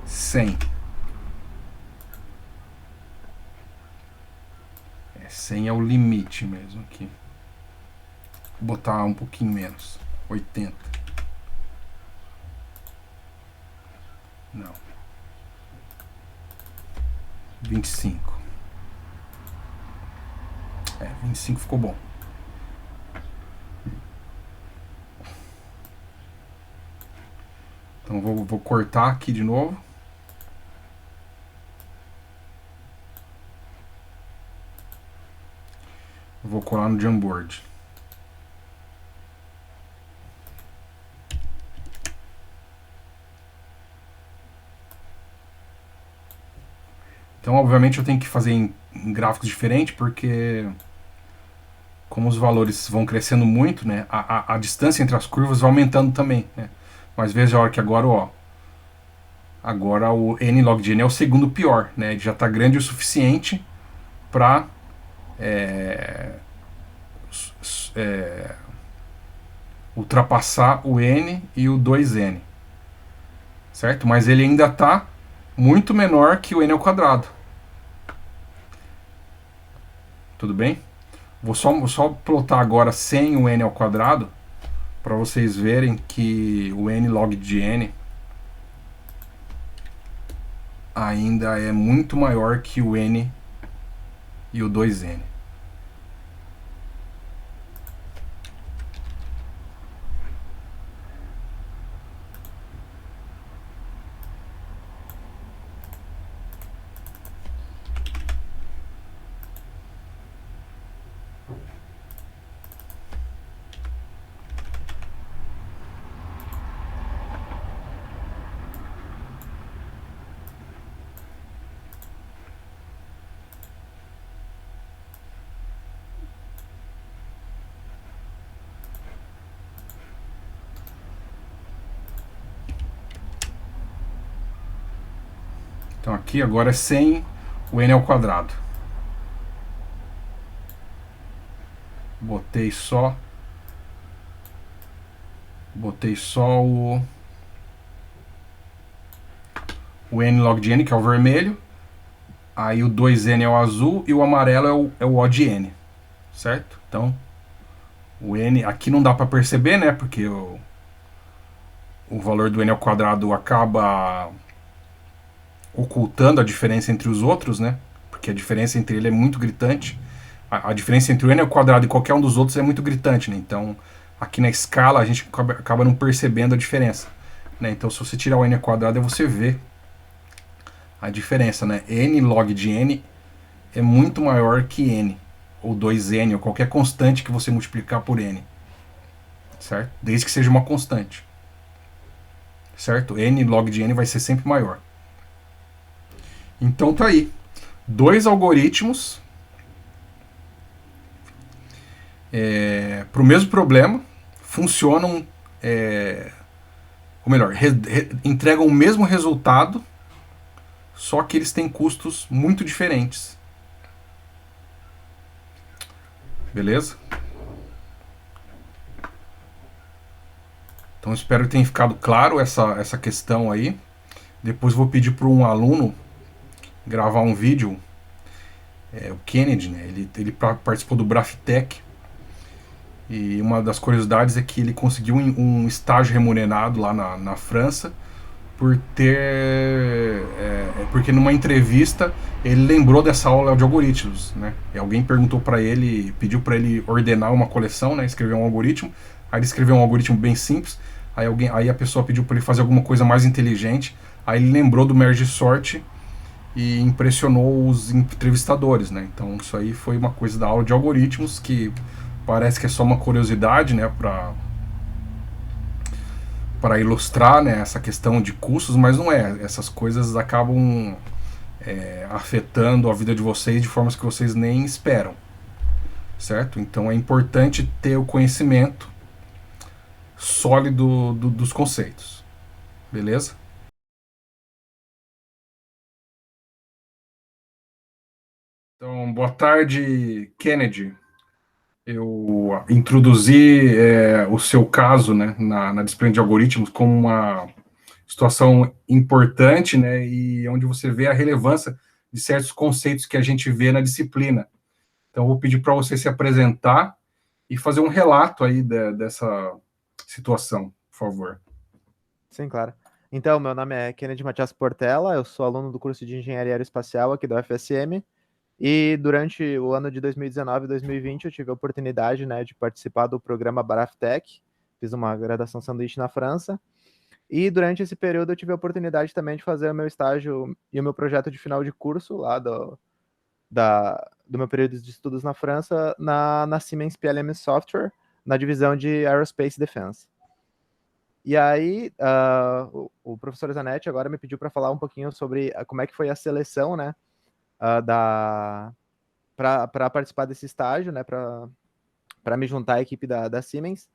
100. 100 é o limite mesmo aqui. Vou botar um pouquinho menos. 80. Não. 25. 25 ficou bom. Então vou cortar aqui de novo. Vou colar no Jamboard. Então, obviamente, eu tenho que fazer em gráficos diferentes, porque como os valores vão crescendo muito, né, a distância entre as curvas vai aumentando também. Né? Mas veja a hora que agora, ó, agora o n log de n é o segundo pior. Né? Ele já está grande o suficiente para ultrapassar o n e o 2n. Certo? Mas ele ainda está muito menor que o n ao quadrado. Tudo bem? Vou só plotar agora sem o n ao quadrado para vocês verem que o n log de n ainda é muito maior que o n e o 2n. Então aqui agora é sem o n ao quadrado. Botei só o n log de n, que é o vermelho. Aí o 2n é o azul e o amarelo é o O de n, certo? Então o n aqui não dá para perceber, né? Porque o valor do n ao quadrado acaba ocultando a diferença entre os outros, né? Porque a diferença entre ele é muito gritante. A diferença entre o n ao quadrado e qualquer um dos outros é muito gritante, né? Então aqui na escala a gente acaba não percebendo a diferença, né? Então se você tirar o n ao quadrado você vê a diferença, né? N log de n é muito maior que n, ou 2n, ou qualquer constante que você multiplicar por n, certo? Desde que seja uma constante, certo? N log de n vai ser sempre maior. Então tá aí, dois algoritmos para o mesmo problema, funcionam, ou melhor, entregam o mesmo resultado, só que eles têm custos muito diferentes. Beleza? Então espero que tenha ficado claro essa questão aí. Depois vou pedir para um aluno gravar um vídeo, o Kennedy, né? Ele participou do Braftec, e uma das curiosidades é que ele conseguiu um estágio remunerado lá na França por porque numa entrevista ele lembrou dessa aula de algoritmos, né? E alguém perguntou para ele, pediu para ele ordenar uma coleção, né? Escrever um algoritmo. Aí ele escreveu um algoritmo bem simples. Aí a pessoa pediu para ele fazer alguma coisa mais inteligente. Aí ele lembrou do merge sort e impressionou os entrevistadores, né? Então isso aí foi uma coisa da aula de algoritmos que parece que é só uma curiosidade, né? Para ilustrar, né, essa questão de custos, mas não é. Essas coisas acabam afetando a vida de vocês de formas que vocês nem esperam, certo? Então é importante ter o conhecimento sólido dos conceitos, beleza? Então, boa tarde, Kennedy. Eu introduzi o seu caso, né, na disciplina de algoritmos como uma situação importante, né, e onde você vê a relevância de certos conceitos que a gente vê na disciplina. Então, eu vou pedir para você se apresentar e fazer um relato aí dessa situação, por favor.
Sim, claro. Então, meu nome é Kennedy Matias Portela, eu sou aluno do curso de Engenharia Aeroespacial aqui da UFSM, e durante o ano de 2019 e 2020 eu tive a oportunidade, né, de participar do programa Braftec, fiz uma graduação sanduíche na França, e durante esse período eu tive a oportunidade também de fazer o meu estágio e o meu projeto de final de curso lá do meu período de estudos na França, na Siemens PLM Software, na divisão de Aerospace Defense. E aí, o professor Zanetti agora me pediu para falar um pouquinho sobre como é que foi a seleção, né, para participar desse estágio, né, para me juntar à equipe da Siemens,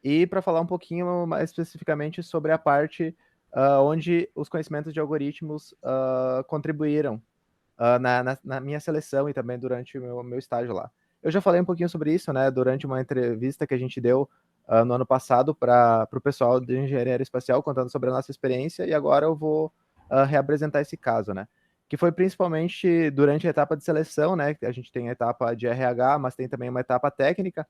e para falar um pouquinho mais especificamente sobre a parte onde os conhecimentos de algoritmos contribuíram na minha seleção e também durante o meu estágio lá. Eu já falei um pouquinho sobre isso, né, durante uma entrevista que a gente deu no ano passado para o pessoal de engenharia aeroespacial, contando sobre a nossa experiência, e agora eu vou reapresentar esse caso, né, que foi principalmente durante a etapa de seleção, né, que a gente tem a etapa de RH, mas tem também uma etapa técnica,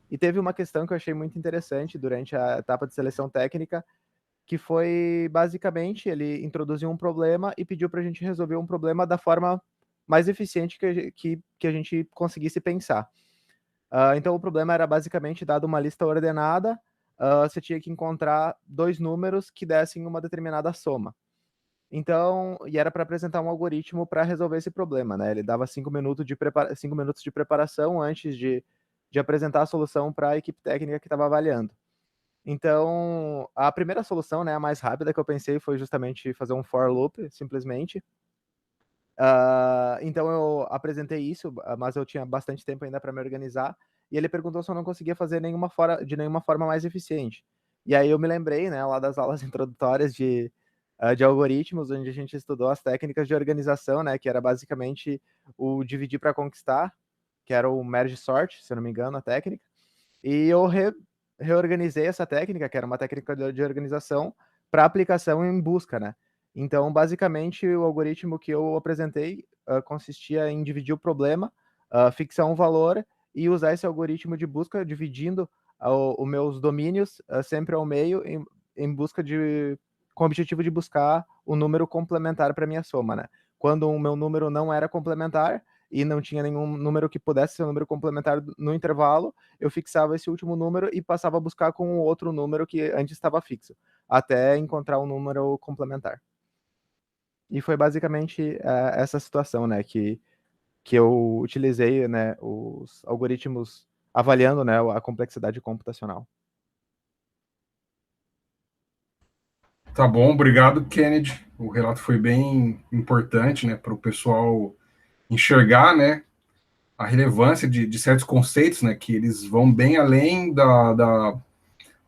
e teve uma questão que eu achei muito interessante durante a etapa de seleção técnica, que foi basicamente ele introduziu um problema e pediu para a gente resolver um problema da forma mais eficiente que a gente conseguisse pensar. Então o problema era basicamente, dado uma lista ordenada, você tinha que encontrar dois números que dessem uma determinada soma. Então, e era para apresentar um algoritmo para resolver esse problema, né? Ele dava 5 minutos de preparação antes de apresentar a solução para a equipe técnica que estava avaliando. Então, a primeira solução, né, a mais rápida que eu pensei foi justamente fazer um for loop, simplesmente. Então eu apresentei isso, mas eu tinha bastante tempo ainda para me organizar, e ele perguntou se eu não conseguia fazer de nenhuma forma mais eficiente. E aí eu me lembrei, né, lá das aulas introdutórias de algoritmos, onde a gente estudou as técnicas de organização, né, que era basicamente o dividir para conquistar, que era o merge sort, se eu não me engano, a técnica. E eu reorganizei essa técnica, que era uma técnica de organização, para aplicação em busca, né? Então, basicamente, o algoritmo que eu apresentei consistia em dividir o problema, fixar um valor e usar esse algoritmo de busca, dividindo os meus domínios sempre ao meio, em busca de, com o objetivo de buscar o número complementar para minha soma, né? Quando o meu número não era complementar e não tinha nenhum número que pudesse ser um número complementar no intervalo, eu fixava esse último número e passava a buscar com o outro número que antes estava fixo, até encontrar um número complementar. E foi basicamente essa situação, né, que eu utilizei, né, os algoritmos avaliando, né, a complexidade computacional.
Tá bom, obrigado, Kennedy. O relato foi bem importante, né, para o pessoal enxergar, né, a relevância de certos conceitos, né, que eles vão bem além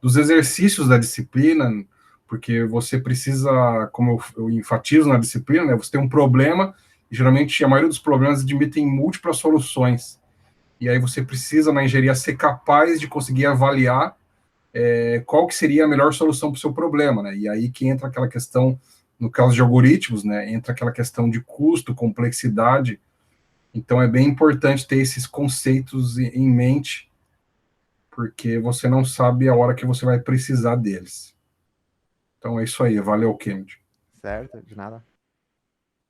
dos exercícios da disciplina, porque você precisa, como eu enfatizo na disciplina, né, você tem um problema, e geralmente a maioria dos problemas admitem múltiplas soluções. E aí você precisa, na engenharia, ser capaz de conseguir avaliar qual que seria a melhor solução para o seu problema, né? E aí que entra aquela questão, no caso de algoritmos, né, entra aquela questão de custo, complexidade. Então é bem importante ter esses conceitos em mente, porque você não sabe a hora que você vai precisar deles. Então é isso aí, valeu, Kennedy.
Certo? De nada.